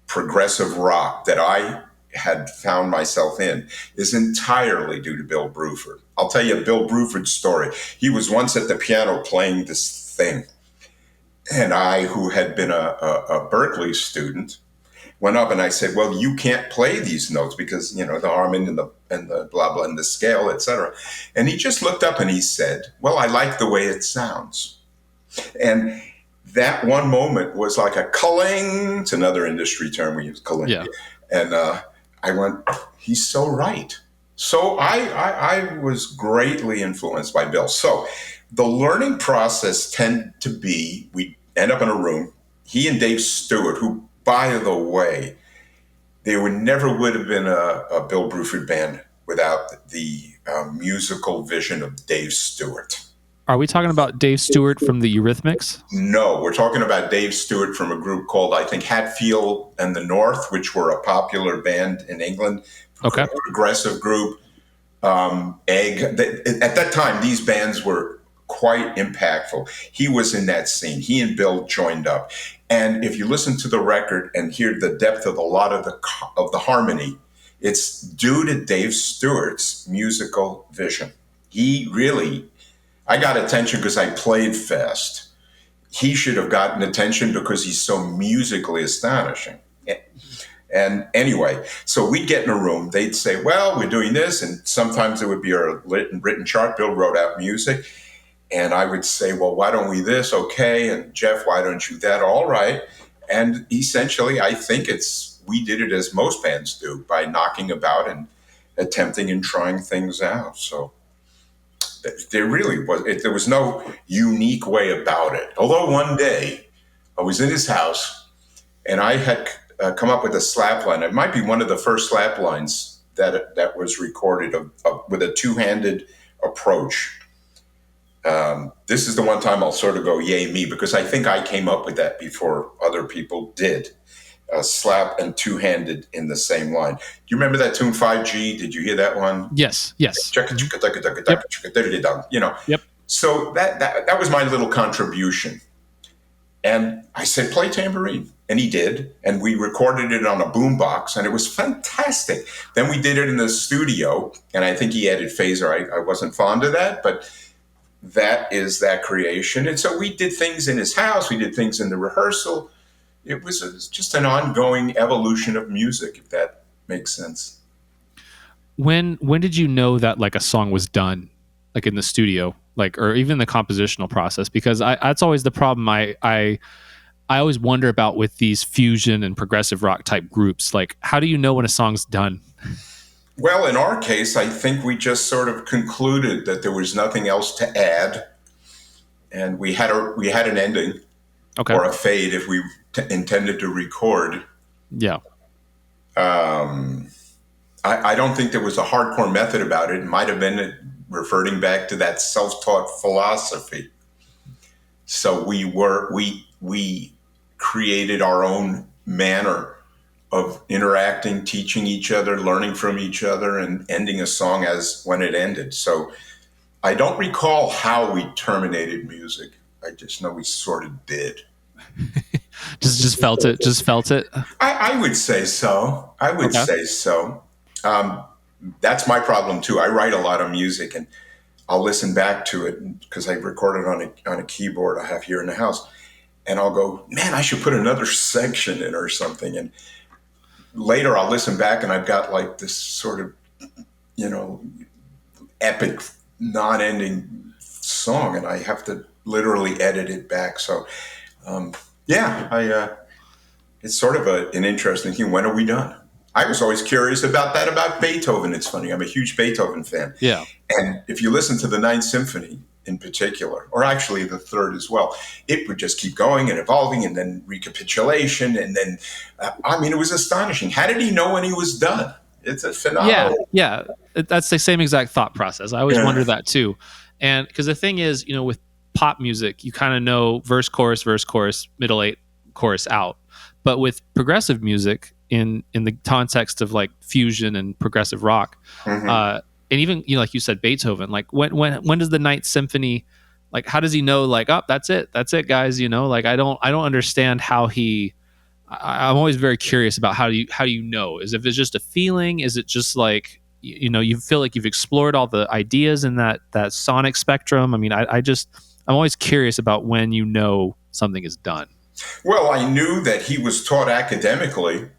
Speaker 1: progressive rock that I had found myself in is entirely due to Bill Bruford. I'll tell you Bill Bruford's story. He was once at the piano playing this thing, and I, who had been a Berklee student, went up and I said, well, you can't play these notes because, the harmony and the blah, blah, and the scale, etc. And he just looked up and he said, well, I like the way it sounds. And that one moment was like a culling. It's another industry term we use, culling.
Speaker 2: Yeah.
Speaker 1: And I went, he's so right. So I was greatly influenced by Bill. So the learning process tend to be, we end up in a room, he and Dave Stewart, who, by the way, never would have been a Bill Bruford band without the musical vision of Dave Stewart.
Speaker 2: Are we talking about Dave Stewart from the Eurythmics?
Speaker 1: No, we're talking about Dave Stewart from a group called, I think, Hatfield and the North, which were a popular band in England.
Speaker 2: Okay.
Speaker 1: Progressive group. Egg. At that time, these bands were quite impactful. He was in that scene. He and Bill joined up. And if you listen to the record and hear the depth of a lot of the harmony, it's due to Dave Stewart's musical vision. He really, I got attention because I played fast. He should have gotten attention because he's so musically astonishing. And anyway, so we'd get in a room. They'd say, well, we're doing this. And sometimes it would be a written chart. Bill wrote out music. And I would say, well, why don't we this? Okay. And Jeff, why don't you that? All right. And essentially, I think we did it as most bands do, by knocking about and attempting and trying things out. So there really there was no unique way about it. Although one day I was in his house and I had come up with a slap line. It might be one of the first slap lines that was recorded with a two-handed approach. This is the one time I'll sort of go, yay me, because I think I came up with that before other people did. Slap and two-handed in the same line. Do you remember that tune 5G? Did you hear that one?
Speaker 2: Yes.
Speaker 1: Yep. You know.
Speaker 2: Yep.
Speaker 1: So that was my little contribution. And I said, play tambourine. And he did. And we recorded it on a boombox, and it was fantastic. Then we did it in the studio, and I think he added phaser. I wasn't fond of that, but that is that creation. And so we did things in his house. We did things in the rehearsal. It was just an ongoing evolution of music, if that makes sense.
Speaker 2: When did you know that like a song was done, like in the studio, like, or even the compositional process? Because that's always the problem. I always wonder about with these fusion and progressive rock type groups. Like, how do you know when a song's done?
Speaker 1: Well, in our case, I think we just sort of concluded that there was nothing else to add, and we had an ending,
Speaker 2: okay,
Speaker 1: or a fade if we intended to record.
Speaker 2: Yeah.
Speaker 1: I don't think there was a hardcore method about it. It might have been reverting back to that self-taught philosophy. So we created our own manner of interacting, teaching each other, learning from each other, and ending a song as when it ended. So I don't recall how we terminated music. I just know we sort of did.
Speaker 2: just felt it. Just felt it.
Speaker 1: I would say so. I would say so. That's my problem too. I write a lot of music, and I'll listen back to it because I recorded on a keyboard I have here in the house, and I'll go, man, I should put another section in or something. And later I'll listen back, and I've got like this sort of, epic, non-ending song, and I have to literally edit it back. So, it's sort of an interesting thing. When are we done? I was always curious about that about Beethoven. It's funny. I'm a huge Beethoven fan.
Speaker 2: Yeah.
Speaker 1: And if you listen to the Ninth Symphony in particular, or actually the Third as well, it would just keep going and evolving, and then recapitulation. And then, it was astonishing. How did he know when he was done? It's a phenomenal.
Speaker 2: Yeah. That's the same exact thought process. I always wonder that too. And because the thing is, with pop music, you kind of know verse, chorus, middle eight, chorus out. But with progressive music, in the context of like fusion and progressive rock, and even like you said, Beethoven, like when does the Ninth Symphony, like how does he know, like, oh, that's it guys, like I don't understand how I'm always very curious about how do you know, is if it's just a feeling, is it just like you feel like you've explored all the ideas in that sonic spectrum? I'm always curious about when something is done.
Speaker 1: Well, I knew that he was taught academically,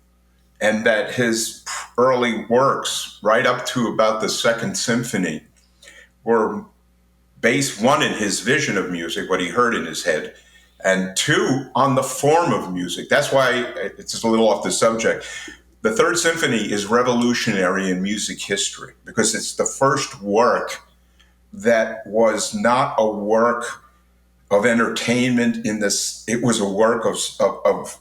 Speaker 1: and that his early works, right up to about the Second Symphony, were based, one, in his vision of music, what he heard in his head, and two, on the form of music. That's why it's just a little off the subject. The Third Symphony is revolutionary in music history because it's the first work that was not a work of entertainment in this. It was a work of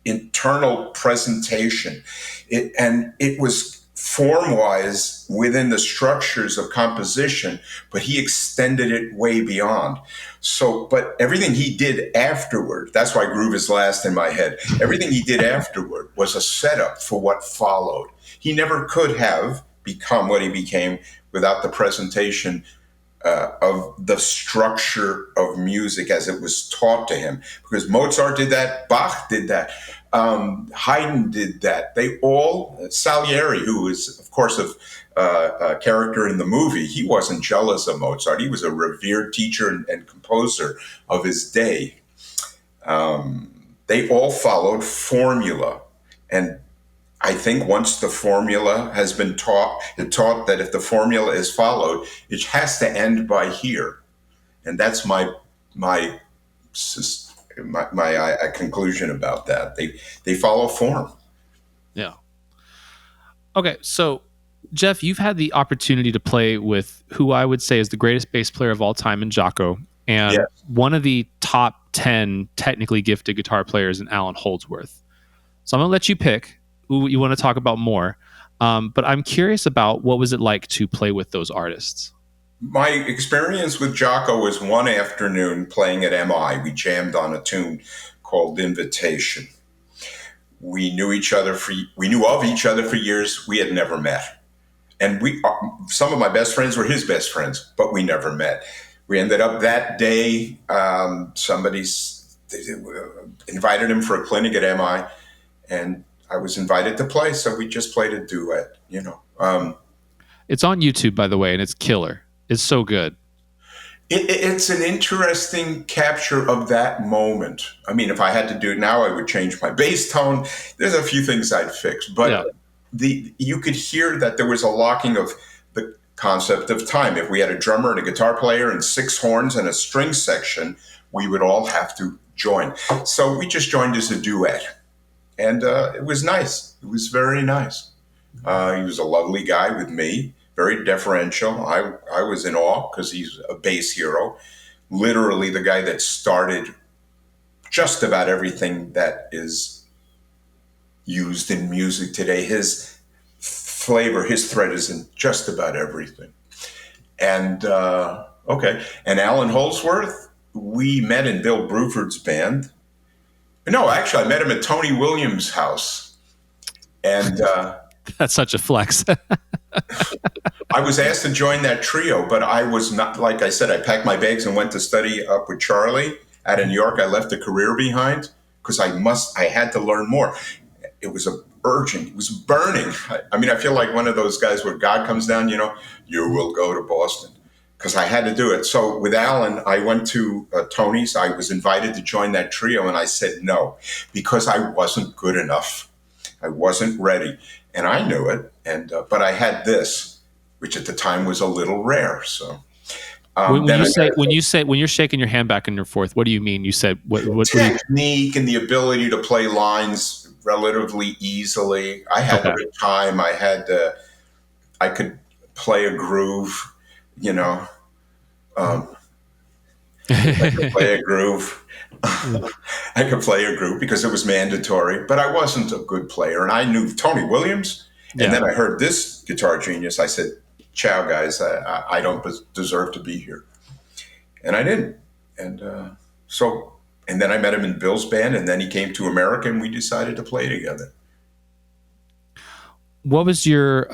Speaker 1: internal presentation. It was form wise within the structures of composition, but he extended it way beyond. So, but everything he did afterward, that's why groove is last in my head. Everything he did afterward was a setup for what followed. He never could have become what he became without the presentation of the structure of music as it was taught to him. Because Mozart did that, Bach did that, Haydn did that. They all, Salieri, who is, of course, a character in the movie, he wasn't jealous of Mozart. He was a revered teacher and composer of his day. They all followed formula. And I think once the formula has been taught that if the formula is followed, it has to end by here, and that's my conclusion about that. They follow form.
Speaker 2: Yeah. Okay, so Jeff, you've had the opportunity to play with who I would say is the greatest bass player of all time in Jaco, and
Speaker 1: Yes.
Speaker 2: one of the top 10 technically gifted guitar players in Allan Holdsworth. So I'm going to let you pick who you want to talk about more. But I'm curious about what was it like to play with those artists?
Speaker 1: My experience with Jaco was one afternoon playing at MI. We jammed on a tune called Invitation. We knew of each other for years. We had never met. And some of my best friends were his best friends, but we never met. We ended up that day, somebody invited him for a clinic at MI, and I was invited to play, so we just played a duet,
Speaker 2: It's on YouTube, by the way, and it's killer. It's so good.
Speaker 1: It's an interesting capture of that moment. I mean, if I had to do it now, I would change my bass tone. There's a few things I'd fix, but you could hear that there was a locking of the concept of time. If we had a drummer and a guitar player and 6 horns and a string section, we would all have to join. So we just joined as a duet, and it was nice. It was very nice. He was a lovely guy with me, very deferential. I was in awe because he's a bass hero, literally the guy that started just about everything that is used in music today. His flavor, his thread is in just about everything. And and Allan Holdsworth, we met in Bill Bruford's band. No, actually, I met him at Tony Williams' house. And
Speaker 2: that's such a flex.
Speaker 1: I was asked to join that trio, but I was not, like I said, I packed my bags and went to study up with Charlie out of New York. I left a career behind because I had to learn more. It was urgent. It was burning. I mean, I feel like one of those guys where God comes down, you will go to Boston, because I had to do it. So with Allan, I went to Tony's. I was invited to join that trio, and I said no, because I wasn't good enough. I wasn't ready, and I knew it. And but I had this, which at the time was a little rare. So
Speaker 2: when you're shaking your hand back and forth, what do you mean? You said what
Speaker 1: technique and the ability to play lines relatively easily. I had the time. I could play a groove. I could play a groove. I could play a groove because it was mandatory, but I wasn't a good player. And I knew Tony Williams, and then I heard this guitar genius. I said, "Ciao, guys! I don't deserve to be here," and I didn't. And and then I met him in Bill's band, and then he came to America, and we decided to play together.
Speaker 2: What was your?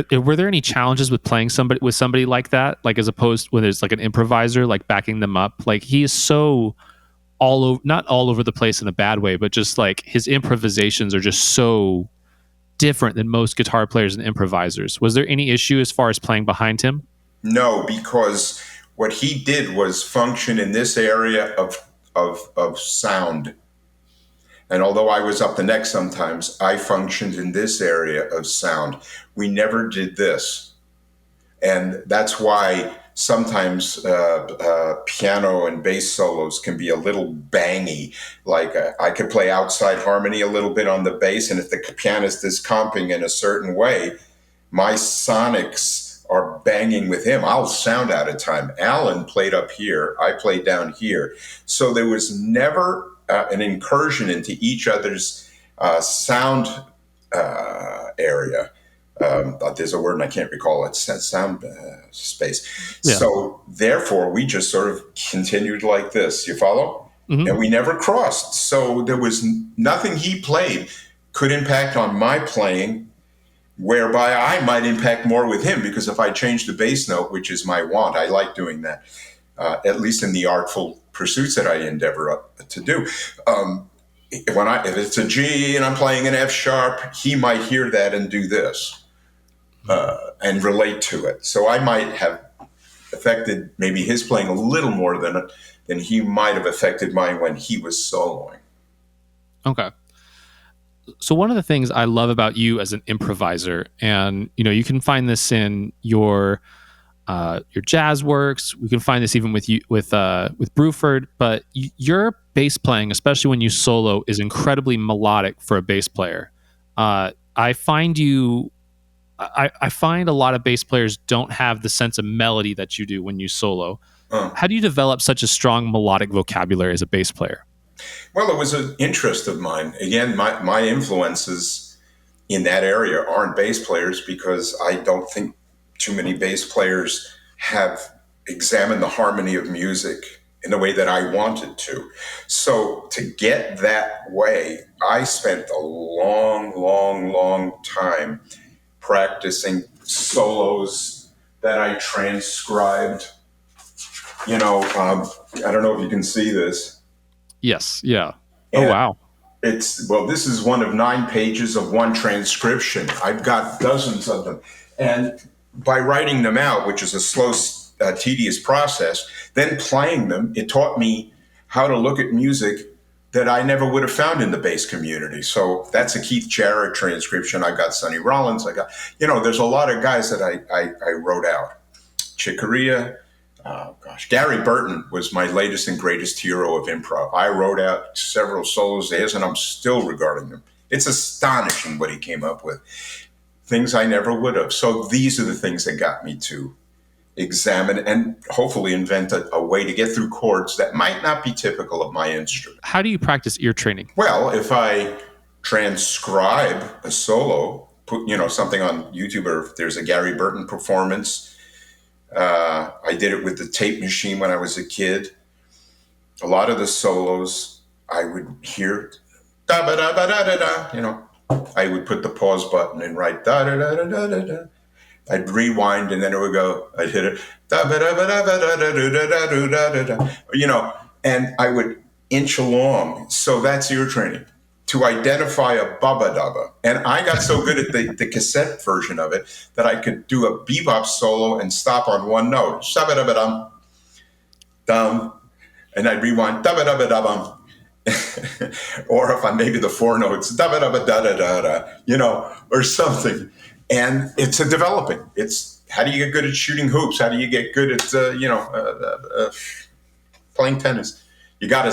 Speaker 2: Were there any challenges with playing with somebody like that, like as opposed when there's like an improviser, like backing them up? Like he is so not all over the place in a bad way, but just like his improvisations are just so different than most guitar players and improvisers. Was there any issue as far as playing behind him?
Speaker 1: No, because what he did was function in this area of sound. And although I was up the neck sometimes, I functioned in this area of sound. We never did this. And that's why sometimes piano and bass solos can be a little bangy. Like I could play outside harmony a little bit on the bass, and if the pianist is comping in a certain way, my sonics are banging with him. I'll sound out of time. Allan played up here. I played down here. So there was never an incursion into each other's sound area. There's a word and I can't recall it. Sound space.
Speaker 2: Yeah.
Speaker 1: So therefore, we just sort of continued like this. You follow? Mm-hmm. And we never crossed. So there was nothing he played could impact on my playing, whereby I might impact more with him, because if I change the bass note, which is my want, I like doing that, at least in the artful pursuits that I endeavor to do. If it's a G and I'm playing an F sharp, he might hear that and do this and relate to it. So I might have affected maybe his playing a little more than he might have affected mine when he was soloing.
Speaker 2: Okay. So one of the things I love about you as an improviser, and you can find this in your jazz works. We can find this even with Bruford, but your bass playing, especially when you solo, is incredibly melodic for a bass player. I find a lot of bass players don't have the sense of melody that you do when you solo. How do you develop such a strong melodic vocabulary as a bass player?
Speaker 1: Well, it was an interest of mine. Again, my influences in that area aren't bass players, because I don't think too many bass players have examined the harmony of music in the way that I wanted to. So to get that way, I spent a long, long, long time practicing solos that I transcribed. I don't know if you can see this.
Speaker 2: Yes. Yeah. And wow.
Speaker 1: This is one of 9 pages of one transcription. I've got dozens of them. And by writing them out, which is a slow, tedious process, then playing them, it taught me how to look at music that I never would have found in the bass community. So that's a Keith Jarrett transcription. I got Sonny Rollins. There's a lot of guys that I wrote out. Chick Corea. Gary Burton was my latest and greatest hero of improv. I wrote out several solos of his, and I'm still regarding them. It's astonishing what he came up with. Things I never would have. So these are the things that got me to examine and hopefully invent a way to get through chords that might not be typical of my instrument.
Speaker 2: How do you practice ear training?
Speaker 1: Well, if I transcribe a solo, put something on YouTube, or if there's a Gary Burton performance, I did it with the tape machine when I was a kid. A lot of the solos I would hear da ba da ba da da da. I would put the pause button and write da da da da da da. I'd rewind and then it would go. I'd hit it da ba da ba da ba da da da da da da. And I would inch along. So that's ear training, to identify a bubba dubba. And I got so good at the cassette version of it that I could do a bebop solo and stop on one note. Shabba-dabba-dum, dum. And I'd rewind, dabba-dabba-dabba. Or if I'm maybe the 4 notes, dabba-dabba-da-da-da-da, or something. And it's a developing. It's how do you get good at shooting hoops? How do you get good at, playing tennis? You got to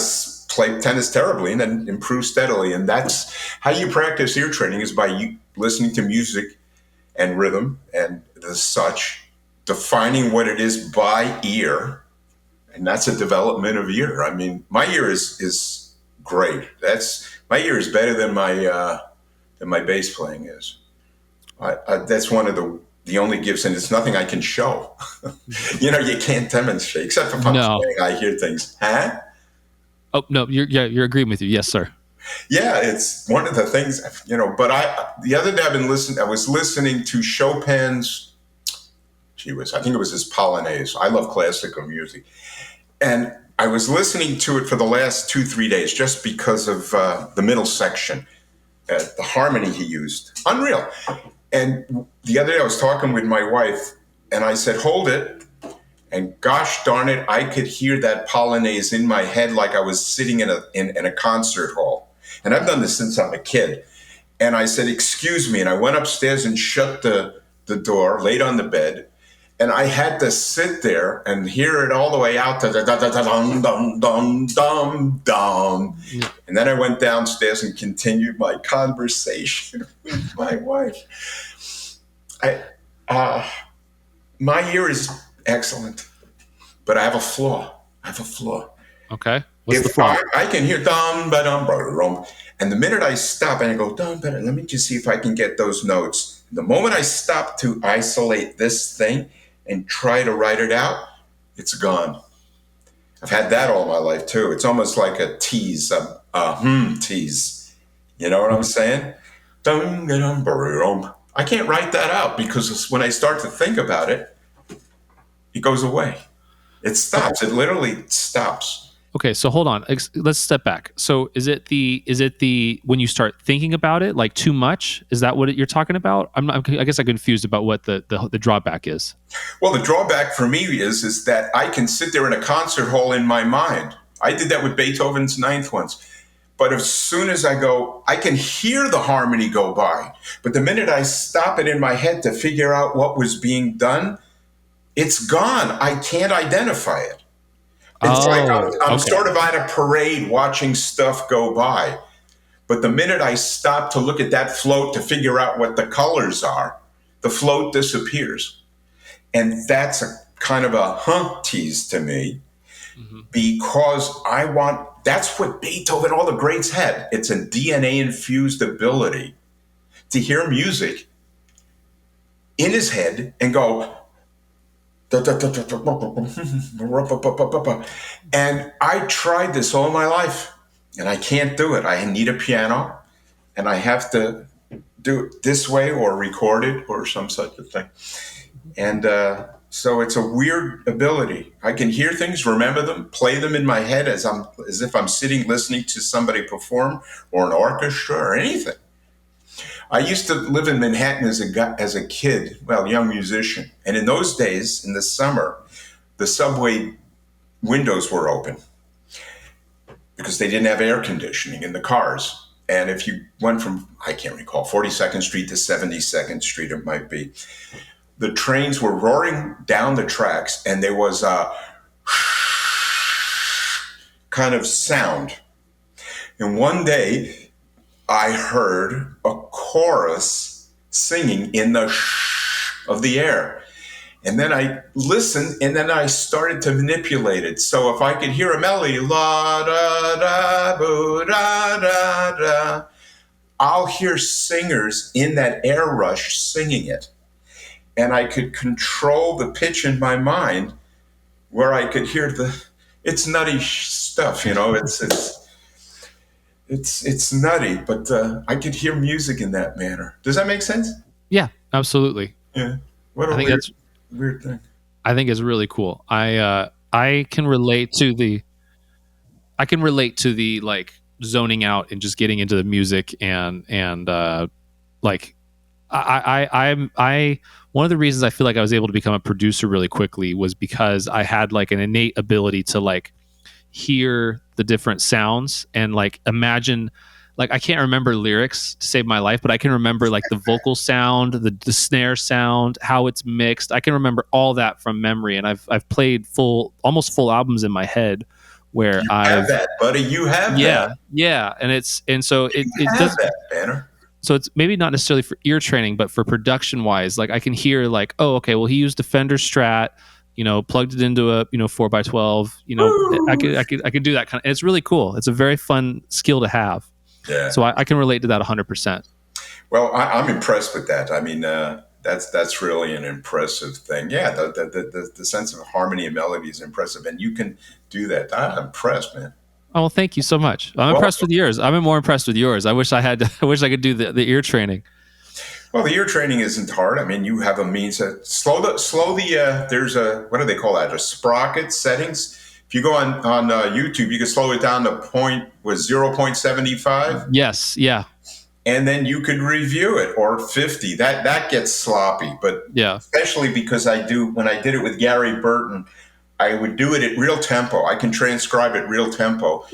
Speaker 1: play tennis terribly and then improve steadily. And that's how you practice ear training, is by you listening to music and rhythm and the such, defining what it is by ear. And that's a development of ear. I mean, my ear is great. My ear is better than my bass playing is. That's one of the only gifts, and it's nothing I can show. You can't demonstrate, except if I'm playing, I hear things. Huh?
Speaker 2: Oh, no, you're agreeing with you. Yes, sir.
Speaker 1: Yeah, it's one of the things, but the other day I was listening to Chopin's, I think it was his Polonaise. I love classical music. And I was listening to it for the last 2-3 days just because of the middle section, the harmony he used. Unreal. And the other day I was talking with my wife and I said, hold it. And gosh darn it, I could hear that Polonaise in my head like I was sitting in a concert hall. And I've done this since I'm a kid. And I said, excuse me. And I went upstairs and shut the door, laid on the bed. And I had to sit there and hear it all the way out to the dum dum dum dum dum. And then I went downstairs and continued my conversation with my wife. My ear is excellent, but I have a flaw. I have a flaw.
Speaker 2: Okay. What's the
Speaker 1: If
Speaker 2: flaw?
Speaker 1: I can hear dum ba dum ba dum, and the minute I stop and I go dum ba, let me just see if I can get those notes. The moment I stop to isolate this thing and try to write it out, it's gone. I've had that all my life too. It's almost like a tease, a tease. You know what I'm saying? Dum ba dum ba dum. I can't write that out because when I start to think about it, it goes away. It stops. It literally stops.
Speaker 2: Okay, so hold on. Let's step back. So is it the when you start thinking about it like too much? Is that what you're talking about? I guess I'm confused about what the drawback is.
Speaker 1: Well, the drawback for me is that I can sit there in a concert hall in my mind. I did that with Beethoven's Ninth once. But as soon as I go, I can hear the harmony go by. But the minute I stop it in my head to figure out what was being done, it's gone. I can't identify it. It's like I'm
Speaker 2: Okay.
Speaker 1: sort of at a parade watching stuff go by. But the minute I stop to look at that float to figure out what the colors are, the float disappears. And that's a kind of a tease to me
Speaker 2: Mm-hmm.
Speaker 1: because that's what Beethoven, all the greats had. It's a DNA infused ability to hear music in his head and go, and I tried this all my life and I can't do it. I need a piano and I have to do it this way or record it or some such a thing. And so it's a weird ability. I can hear things, remember them, play them in my head as if I'm sitting listening to somebody perform or an orchestra or anything. I used to live in Manhattan as a kid, young musician. And in those days, in the summer, the subway windows were open because they didn't have air conditioning in the cars. And if you went from, I can't recall, 42nd Street to 72nd Street, it might be, the trains were roaring down the tracks and there was a kind of sound. And one day I heard a chorus singing in the of the air. And then I listened and then I started to manipulate it. So if I could hear a melody, la da da boo da da da, I'll hear singers in that air rush singing it. And I could control the pitch in my mind where I could hear it's nutty stuff, it's nutty, but I could hear music in that manner. Does that make sense?
Speaker 2: Yeah, absolutely.
Speaker 1: Yeah. What
Speaker 2: I
Speaker 1: a
Speaker 2: think
Speaker 1: weird,
Speaker 2: that's
Speaker 1: weird thing.
Speaker 2: I think it's really cool. I can relate to the like zoning out and just getting into the music and like I one of the reasons I feel like I was able to become a producer really quickly was because I had like an innate ability to like hear the different sounds and like imagine, like I can't remember lyrics to save my life, but I can remember like the vocal sound, the snare sound, how it's mixed. I can remember all that from memory, and I've played almost full albums in my head where
Speaker 1: You have
Speaker 2: I've
Speaker 1: that, buddy. You have that.
Speaker 2: yeah, and so it
Speaker 1: Have
Speaker 2: does.
Speaker 1: that, Banner.
Speaker 2: So it's maybe not necessarily for ear training, but for production wise, like I can hear like, oh, okay, well he used a Fender Strat, plugged it into a 4x12, I could do that kind of. And it's really cool. It's a very fun skill to have.
Speaker 1: Yeah.
Speaker 2: So I can relate to that 100%.
Speaker 1: Well, I'm impressed with that. I mean, that's really an impressive thing. Yeah, the sense of harmony and melody is impressive, and you can do that. I'm impressed, man.
Speaker 2: Oh, well, thank you so much. I'm impressed with yours. I'm more impressed with yours. I wish I could do the ear training.
Speaker 1: Well, the ear training isn't hard. I mean, you have a means to slow the. There's a, what do they call that? A sprocket settings. If you go on YouTube, you can slow it down to 0.75.
Speaker 2: Yes, yeah,
Speaker 1: and then you could review it, or 50. That gets sloppy, but
Speaker 2: yeah,
Speaker 1: especially because when I did it with Gary Burton, I would do it at real tempo. I can transcribe at real tempo,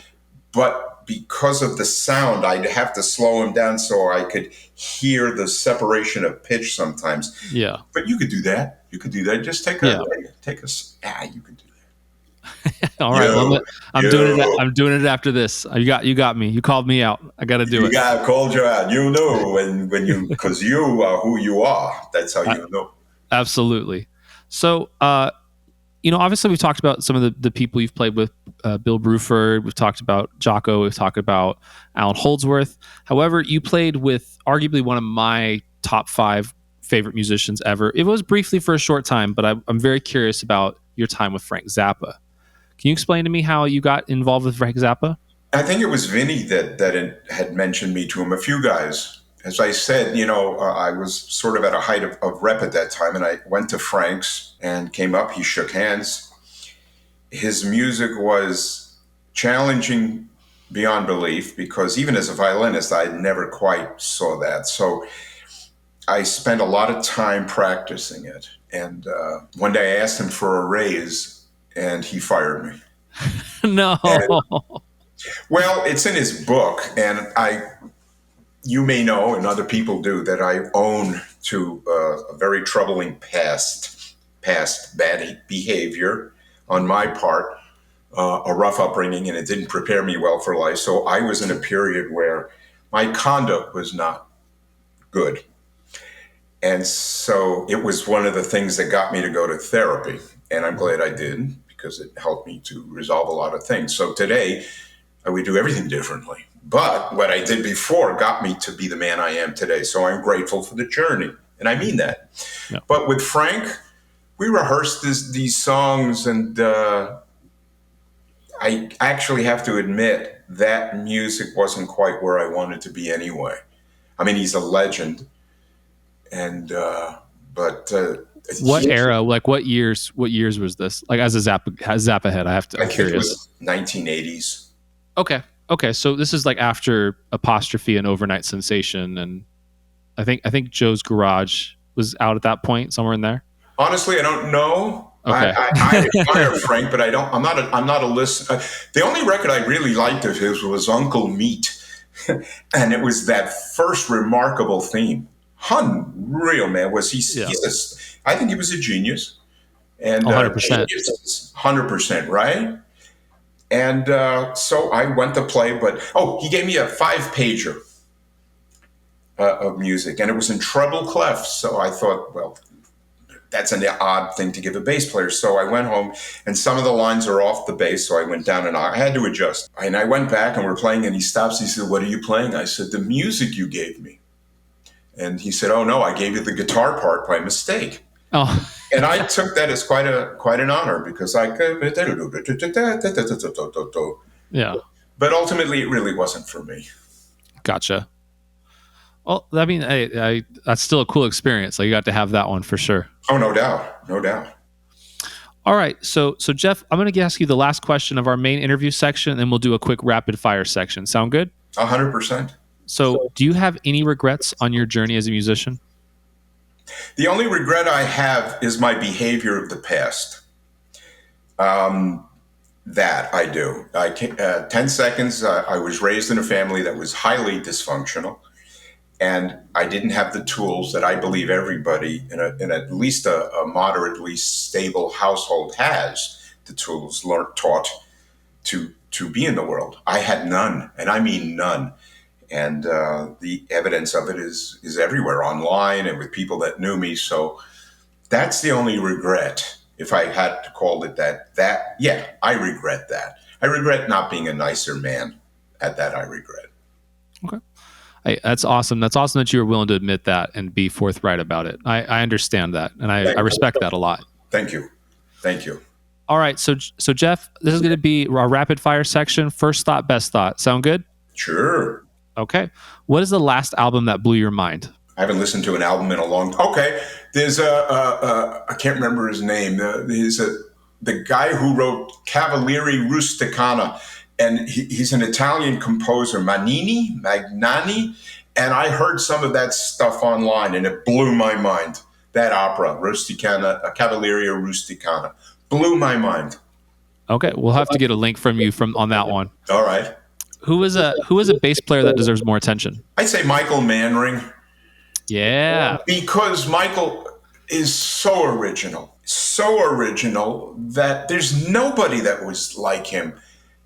Speaker 1: but because of the sound, I'd have to slow him down so I could hear the separation of pitch sometimes.
Speaker 2: yeah.
Speaker 1: But you could do that. You could do that. Just you could do that.
Speaker 2: All right, I'm doing it. I'm doing it after this. You got me. You called me out. I got to do it.
Speaker 1: Yeah, I called you out. You know when you, because you are who you are. That's how you know.
Speaker 2: Absolutely. So, obviously we've talked about some of the people you've played with, Bill Bruford. We've talked about Jaco. We've talked about Allan Holdsworth. However, you played with arguably one of my top 5 favorite musicians ever. It was briefly for a short time, but I'm very curious about your time with Frank Zappa. Can you explain to me how you got involved with Frank Zappa?
Speaker 1: I think it was Vinny that had mentioned me to him. A few guys. As I said, I was sort of at a height of rep at that time, and I went to Frank's and came up. He shook hands. His music was challenging beyond belief because even as a violinist, I never quite saw that. So I spent a lot of time practicing it. And one day I asked him for a raise, and he fired me.
Speaker 2: No.
Speaker 1: And, well, it's in his book, and you may know, and other people do, that I own to a very troubling past bad behavior on my part, a rough upbringing, and it didn't prepare me well for life. So I was in a period where my conduct was not good. And so it was one of the things that got me to go to therapy. And I'm glad I did because it helped me to resolve a lot of things. So today, I would do everything differently. But what I did before got me to be the man I am today. So I'm grateful for the journey. And I mean that. Yeah. But with Frank, we rehearsed these songs, and I actually have to admit that music wasn't quite where I wanted to be anyway. I mean, he's a legend. And but
Speaker 2: what era, like what years was this? Like as a Zappa head, I'm curious.
Speaker 1: It was 1980s.
Speaker 2: Okay, so this is like after Apostrophe and Overnight Sensation, and I think Joe's Garage was out at that point, somewhere in there.
Speaker 1: Honestly, I don't know.
Speaker 2: Okay.
Speaker 1: I admire Frank, but I'm not a listener. The only record I really liked of his was Uncle Meat, and it was that first remarkable theme. Unreal, man. Was he? Yeah. I think he was a genius, and
Speaker 2: 100%,
Speaker 1: 100%, right? And so I went to play, but he gave me a 5-pager of music, and it was in treble clef. So I thought, well, that's an odd thing to give a bass player. So I went home, and some of the lines are off the bass, so I went down and I had to adjust. And I went back, and we're playing, and he stops. He said, "What are you playing?" I said, "The music you gave me." And he said, "Oh no, I gave you the guitar part by mistake."
Speaker 2: Oh.
Speaker 1: And I took that as quite an honor because
Speaker 2: yeah.
Speaker 1: But ultimately, it really wasn't for me.
Speaker 2: Gotcha. Well, I mean, that's still a cool experience. Like you got to have that one for sure.
Speaker 1: Oh, no doubt.
Speaker 2: All right, so Jeff, I'm going to ask you the last question of our main interview section, and then we'll do a quick rapid fire section. Sound good?
Speaker 1: 100%.
Speaker 2: So, do you have any regrets on your journey as a musician?
Speaker 1: The only regret I have is my behavior of the past. That I do. 10 seconds, I was raised in a family that was highly dysfunctional, and I didn't have the tools that I believe everybody in at least a moderately stable household has, the tools taught to be in the world. I had none, and I mean none. And the evidence of it is everywhere, online and with people that knew me. So that's the only regret. If I had to call it that, I regret that. I regret not being a nicer man. At that, I regret.
Speaker 2: Okay. Hey, that's awesome. That's awesome that you were willing to admit that and be forthright about it. I understand that, and I respect that a lot.
Speaker 1: Thank you.
Speaker 2: All right. So Jeff, this is going to be our rapid fire section. First thought, best thought. Sound good?
Speaker 1: Sure.
Speaker 2: Okay. What is the last album that blew your mind?
Speaker 1: I haven't listened to an album in a long time. Okay. There's I can't remember his name. The guy who wrote Cavaliere Rusticana, and he's an Italian composer, Magnani, and I heard some of that stuff online, and it blew my mind. That opera, Rusticana, Cavaliere Rusticana, blew my mind.
Speaker 2: Okay. We'll have to get a link from you on that one.
Speaker 1: All right.
Speaker 2: Who is a bass player that deserves more attention?
Speaker 1: I'd say Michael Manring.
Speaker 2: Yeah.
Speaker 1: Because Michael is so original that there's nobody that was like him.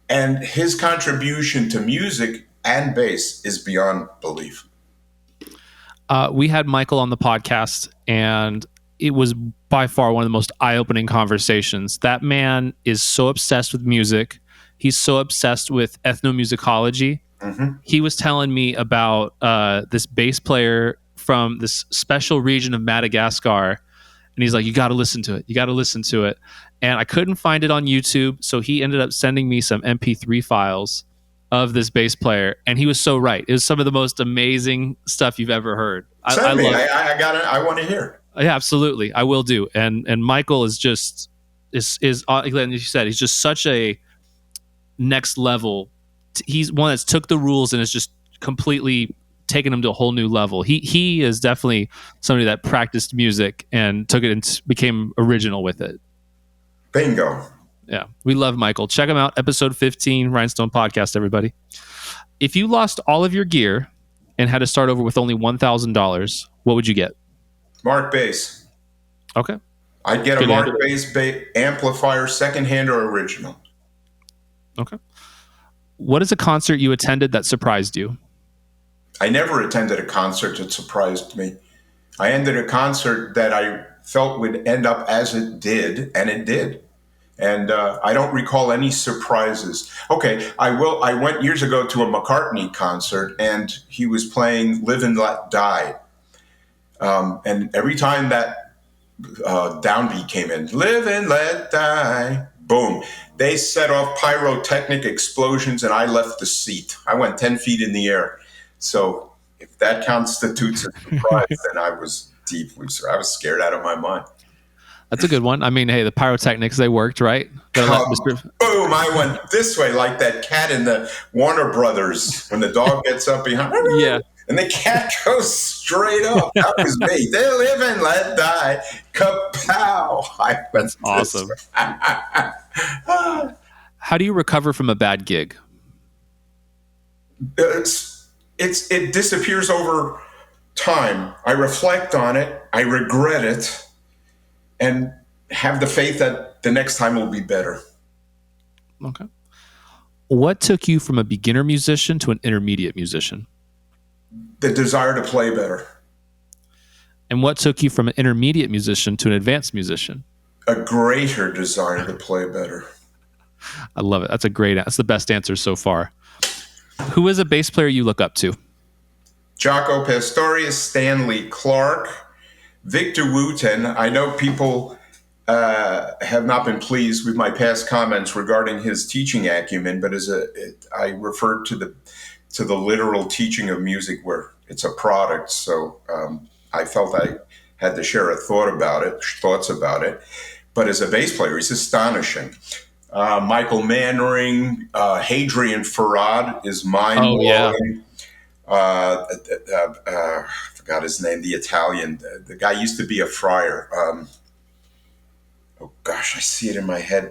Speaker 1: And his contribution to music and bass is beyond belief.
Speaker 2: We had Michael on the podcast, and it was by far one of the most eye-opening conversations. That man is so obsessed with music. He's so obsessed with ethnomusicology.
Speaker 1: Mm-hmm.
Speaker 2: He was telling me about this bass player from this special region of Madagascar, and he's like, you got to listen to it. You got to listen to it. And I couldn't find it on YouTube, so he ended up sending me some MP3 files of this bass player, and he was so right. It was some of the most amazing stuff you've ever heard.
Speaker 1: Send me. I got it. I want to hear.
Speaker 2: Yeah, absolutely. I will do. And Michael is just is like you said, he's just such a next level. He's one that's took the rules and has just completely taken him to a whole new level. He is definitely somebody that practiced music and took it and became original with it.
Speaker 1: Bingo.
Speaker 2: Yeah, we love Michael. Check him out. Episode 15, Rhinestone Podcast, everybody. If you lost all of your gear and had to start over with only $1,000, what would you get?
Speaker 1: Mark bass.
Speaker 2: Okay.
Speaker 1: I'd get a Mark bass amplifier, secondhand or original.
Speaker 2: Okay. What is a concert you attended that surprised you?
Speaker 1: I never attended a concert that surprised me. I ended a concert that I felt would end up as it did, and it did. And I don't recall any surprises. Okay, I went years ago to a McCartney concert, and he was playing Live and Let Die. And every time that downbeat came in, Live and Let Die, boom, they set off pyrotechnic explosions, and I left the seat. I went 10 feet in the air. So if that constitutes a surprise, then I was scared out of my mind.
Speaker 2: That's a good one. I mean, hey, the pyrotechnics, they worked, right?
Speaker 1: Boom, I went this way like that cat in the Warner Brothers when the dog gets up behind.
Speaker 2: Yeah.
Speaker 1: And the cat goes straight up. That was me. They live and let die. Kapow.
Speaker 2: That's awesome. How do you recover from a bad gig?
Speaker 1: It disappears over time. I reflect on it. I regret it. And have the faith that the next time will be better.
Speaker 2: Okay. What took you from a beginner musician to an intermediate musician?
Speaker 1: The desire to play better.
Speaker 2: And what took you from an intermediate musician to an advanced musician?
Speaker 1: A greater desire to play better.
Speaker 2: I love it. That's the best answer so far. Who is a bass player you look up to?
Speaker 1: Jaco Pastorius, Stanley Clark, Victor Wooten. I know people have not been pleased with my past comments regarding his teaching acumen, but I referred to the literal teaching of music where it's a product. So I felt I had to share thoughts about it. But as a bass player, he's astonishing. Michael Mannering, Hadrian Farad is mind-blowing.
Speaker 2: Oh,
Speaker 1: I forgot his name, the Italian. The guy used to be a friar. I see it in my head.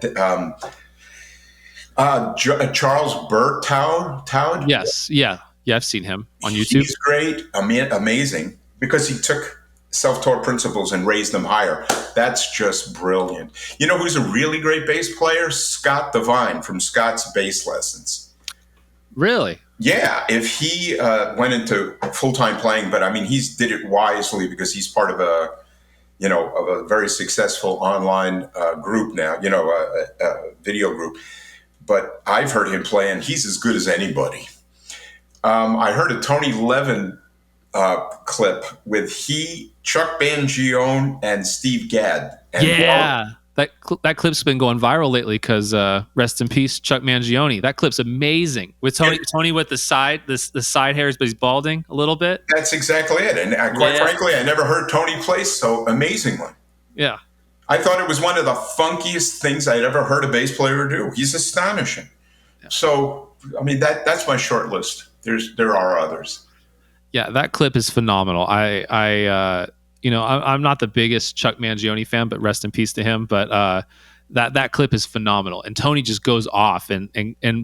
Speaker 1: Charles Berthoud.
Speaker 2: Yes, yeah, I've seen him on YouTube.
Speaker 1: He's great, amazing, because he took self-taught principles and raised them higher. That's just brilliant. You know who's a really great bass player? Scott Devine from Scott's Bass Lessons.
Speaker 2: Really?
Speaker 1: Yeah, if he went into full-time playing, but I mean, he did it wisely because he's part of a very successful online group now, a video group. But I've heard him play, and he's as good as anybody. I heard a Tony Levin clip with Chuck Mangione, and Steve Gadd. And
Speaker 2: that clip's been going viral lately because rest in peace, Chuck Mangione. That clip's amazing with Tony with the side hairs, but he's balding a little bit.
Speaker 1: That's exactly it. And quite frankly, I never heard Tony play so amazingly.
Speaker 2: Yeah.
Speaker 1: I thought it was one of the funkiest things I'd ever heard a bass player do. He's astonishing. Yeah. So, I mean, that's my short list. There are others.
Speaker 2: Yeah, that clip is phenomenal. I'm not the biggest Chuck Mangione fan, but rest in peace to him. But that clip is phenomenal, and Tony just goes off, and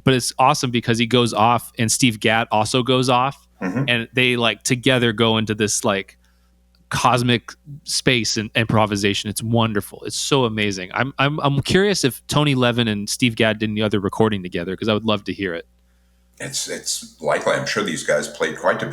Speaker 2: but it's awesome because he goes off, and Steve Gadd also goes off, and they together go into this cosmic space and improvisation. It's wonderful. It's so amazing. I'm curious if Tony Levin and Steve Gadd did any other recording together because I would love to hear it.
Speaker 1: It's likely. I'm sure these guys played quite a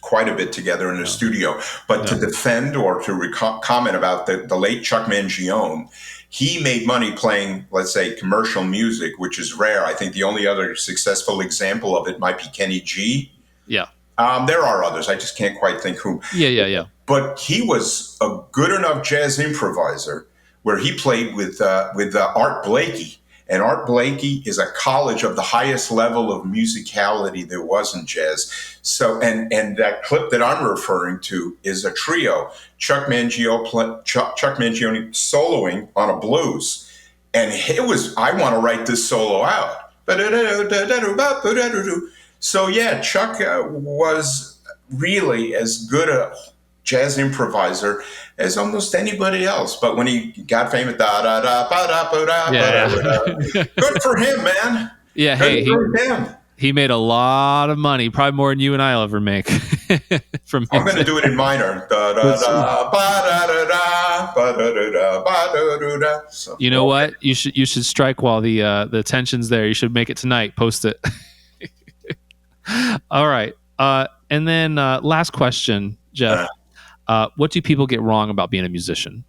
Speaker 1: quite a bit together in the studio. But to defend or to comment about the late Chuck Mangione, he made money playing, let's say, commercial music, which is rare. I think the only other successful example of it might be Kenny G.
Speaker 2: Yeah.
Speaker 1: There are others. I just can't quite think who.
Speaker 2: Yeah.
Speaker 1: But he was a good enough jazz improviser where he played with Art Blakey. And Art Blakey is a college of the highest level of musicality there was in jazz. So, and that clip that I'm referring to is a trio. Chuck Mangione soloing on a blues. And it was, I want to write this solo out. So yeah, Chuck was really as good a jazz improviser as almost anybody else. But when he got famous, good for him, man.
Speaker 2: Yeah,
Speaker 1: good for him.
Speaker 2: He made a lot of money, probably more than you and I'll ever make. From
Speaker 1: I'm going to do it in minor. So,
Speaker 2: you know what? You should strike while the tension's there. You should make it tonight. Post it. All right. And then last question, Jeff. What do people get wrong about being a musician?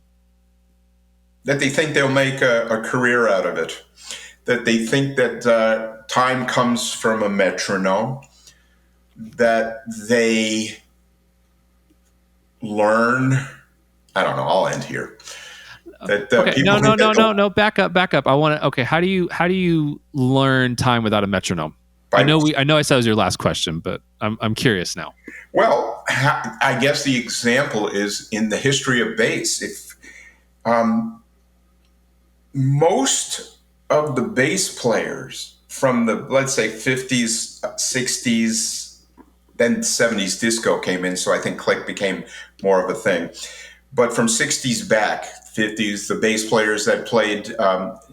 Speaker 1: That they think they'll make a career out of it. That they think that time comes from a metronome. That they learn. I don't know. I'll end here. That
Speaker 2: okay. No. Back up. I want to. Okay. How do you learn time without a metronome? I know I said it was your last question, but I'm curious now.
Speaker 1: Well, I guess the example is in the history of bass. If most of the bass players from the, let's say, 50s, 60s, then 70s disco came in, so I think click became more of a thing. But from 60s back, 50s, the bass players that played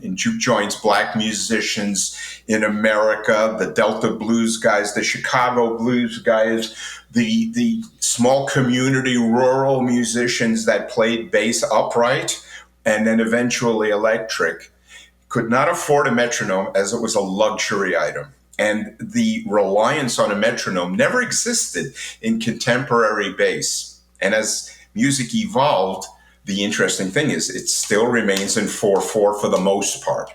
Speaker 1: in juke joints, black musicians in America, the Delta blues guys, the Chicago blues guys, the small community rural musicians that played bass upright and then eventually electric, could not afford a metronome as it was a luxury item. And the reliance on a metronome never existed in contemporary bass. And as music evolved, the interesting thing is it still remains in 4/4 for the most part.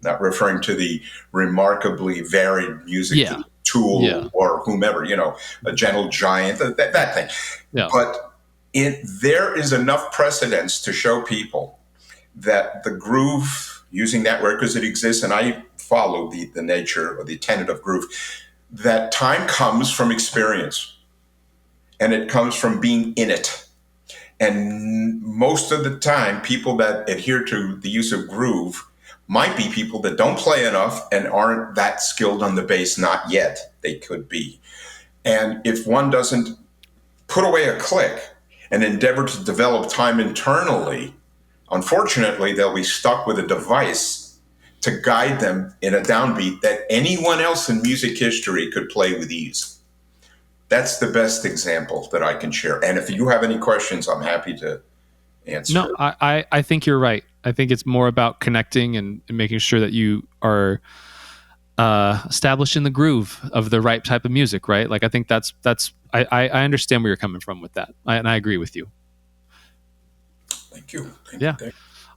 Speaker 1: Not referring to the remarkably varied music Tool or whomever, a Gentle Giant, that thing. Yeah. But there is enough precedence to show people that the groove, using that word because it exists, and I follow the nature or the tenet of groove, that time comes from experience. And it comes from being in it. And most of the time, people that adhere to the use of groove might be people that don't play enough and aren't that skilled on the bass, not yet. They could be. And if one doesn't put away a click and endeavor to develop time internally, unfortunately, they'll be stuck with a device to guide them in a downbeat that anyone else in music history could play with ease. That's the best example that I can share. And if you have any questions, I'm happy to answer.
Speaker 2: No, I think you're right. I think it's more about connecting and making sure that you are establishing the groove of the right type of music, right? Like, I think I understand where you're coming from with that. And I agree with you.
Speaker 1: Thank you.
Speaker 2: Thank you.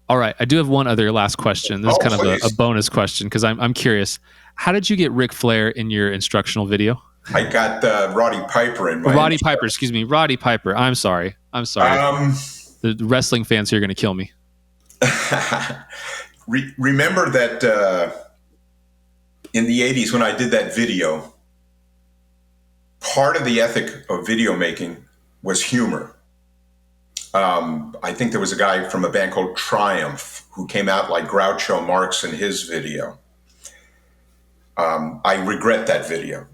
Speaker 2: All right. I do have one other last question. This is kind of a bonus question because I'm curious. How did you get Ric Flair in your instructional video?
Speaker 1: I got Roddy Piper in my...
Speaker 2: Roddy Piper. I'm sorry. The wrestling fans here are going to kill me.
Speaker 1: Remember that in the 80s when I did that video, part of the ethic of video making was humor. I think there was a guy from a band called Triumph who came out like Groucho Marx in his video. I regret that video.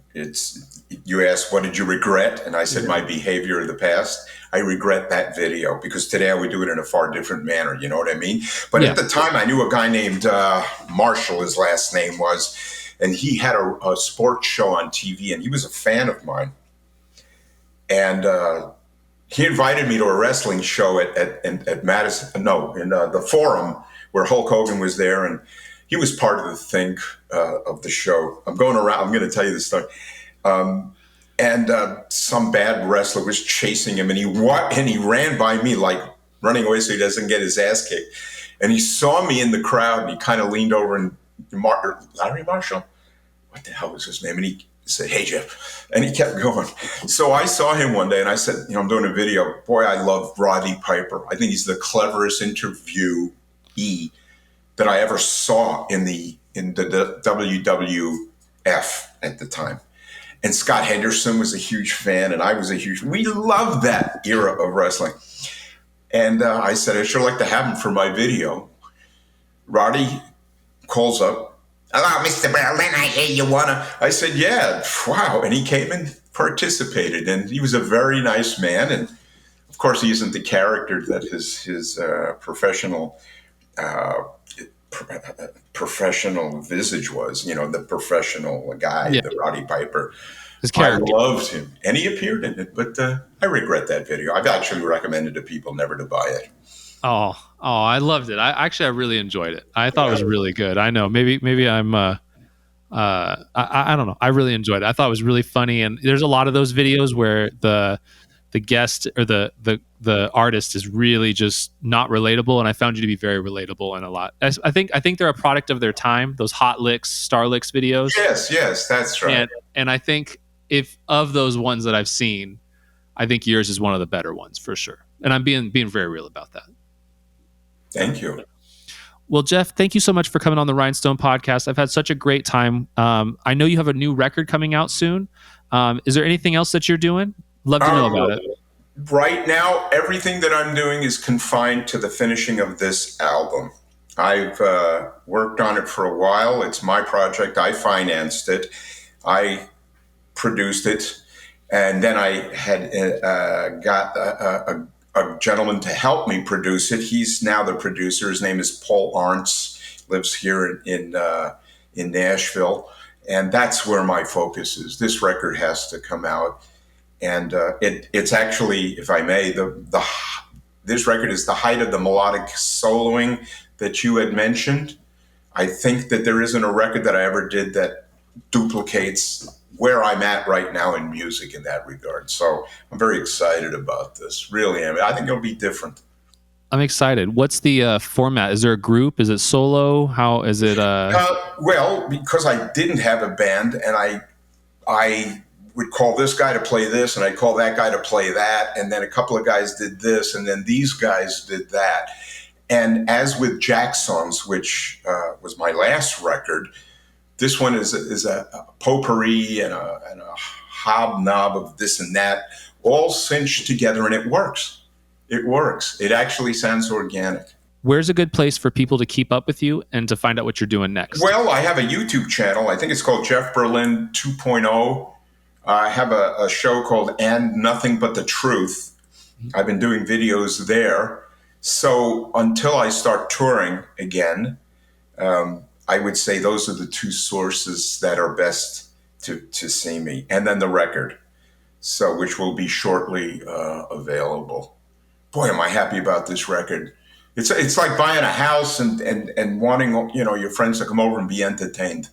Speaker 1: You asked, what did you regret? And I said, my behavior of the past. I regret that video because today I would do it in a far different manner. You know what I mean? But at the time, I knew a guy named Marshall, his last name was, and he had a sports show on TV, and he was a fan of mine. And he invited me to a wrestling show at Madison, in the Forum, where Hulk Hogan was there, and he was part of the thing of the show. I'm going to tell you this story. And and some bad wrestler was chasing him, and he ran by me like running away so he doesn't get his ass kicked. And he saw me in the crowd, and he kind of leaned over and Larry Marshall, what the hell was his name? And he said, "Hey, Jeff," and he kept going. So I saw him one day, and I said, I'm doing a video. Boy, I love Roddy Piper. I think he's the cleverest interviewee that I ever saw in the WWF at the time. And Scott Henderson was a huge fan, and I was we loved that era of wrestling. And I said, I'd sure like to have him for my video. Roddy calls up, "Hello, Mr. Berlin, I hear you wanna." I said, "Yeah, wow." And he came and participated, and he was a very nice man. And of course, he isn't the character that his professional visage was, the professional guy, the Roddy Piper.
Speaker 2: His character.
Speaker 1: I loved him, and he appeared in it, but I regret that video. I've actually recommended to people never to buy it.
Speaker 2: Oh, I loved it. I really enjoyed it. I thought it was really good. I know, maybe I'm, I don't know. I really enjoyed it. I thought it was really funny. And there's a lot of those videos where the guest or the artist is really just not relatable. And I found you to be very relatable and a lot. I think they're a product of their time. Those Hot Licks, Star Licks videos.
Speaker 1: Yes, that's right.
Speaker 2: And I think if of those ones that I've seen, I think yours is one of the better ones for sure. And I'm being very real about that.
Speaker 1: Thank you.
Speaker 2: Well, Jeff, thank you so much for coming on the Rhinestone podcast. I've had such a great time. I know you have a new record coming out soon. Is there anything else that you're doing? Love to know about it.
Speaker 1: Right now, everything that I'm doing is confined to the finishing of this album. I've worked on it for a while. It's my project. I financed it. I produced it. And then I had got a gentleman to help me produce it. He's now the producer. His name is Paul Arntz, lives here in Nashville. And that's where my focus is. This record has to come out. And it's actually, if I may, this record is the height of the melodic soloing that you had mentioned. I think that there isn't a record that I ever did that duplicates where I'm at right now in music in that regard. So I'm very excited about this. Really am. I think it'll be different.
Speaker 2: I'm excited. What's the format? Is there a group? Is it solo? How is it?
Speaker 1: Well, because I didn't have a band, and I would call this guy to play this, and I'd call that guy to play that, and then a couple of guys did this, and then these guys did that. And as with Jack songs, which was my last record, this one is a potpourri and a hobnob of this and that, all cinched together, and it works. It works. It actually sounds organic.
Speaker 2: Where's a good place for people to keep up with you and to find out what you're doing next?
Speaker 1: Well, I have a YouTube channel. I think it's called Jeff Berlin 2.0. I have a show called And Nothing But the Truth. I've been doing videos there. So until I start touring again, I would say those are the two sources that are best to see me. And then the record, so which will be shortly available. Boy, am I happy about this record. It's like buying a house and wanting your friends to come over and be entertained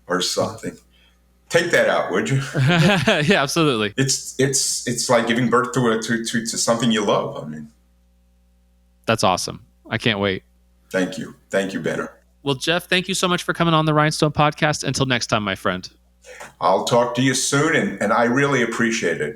Speaker 1: or something. Take that out, would you?
Speaker 2: Yeah, absolutely.
Speaker 1: It's like giving birth to something you love. I mean,
Speaker 2: that's awesome. I can't wait.
Speaker 1: Thank you, Benner.
Speaker 2: Well, Jeff, thank you so much for coming on the Rhinestone podcast. Until next time, my friend.
Speaker 1: I'll talk to you soon, and I really appreciate it.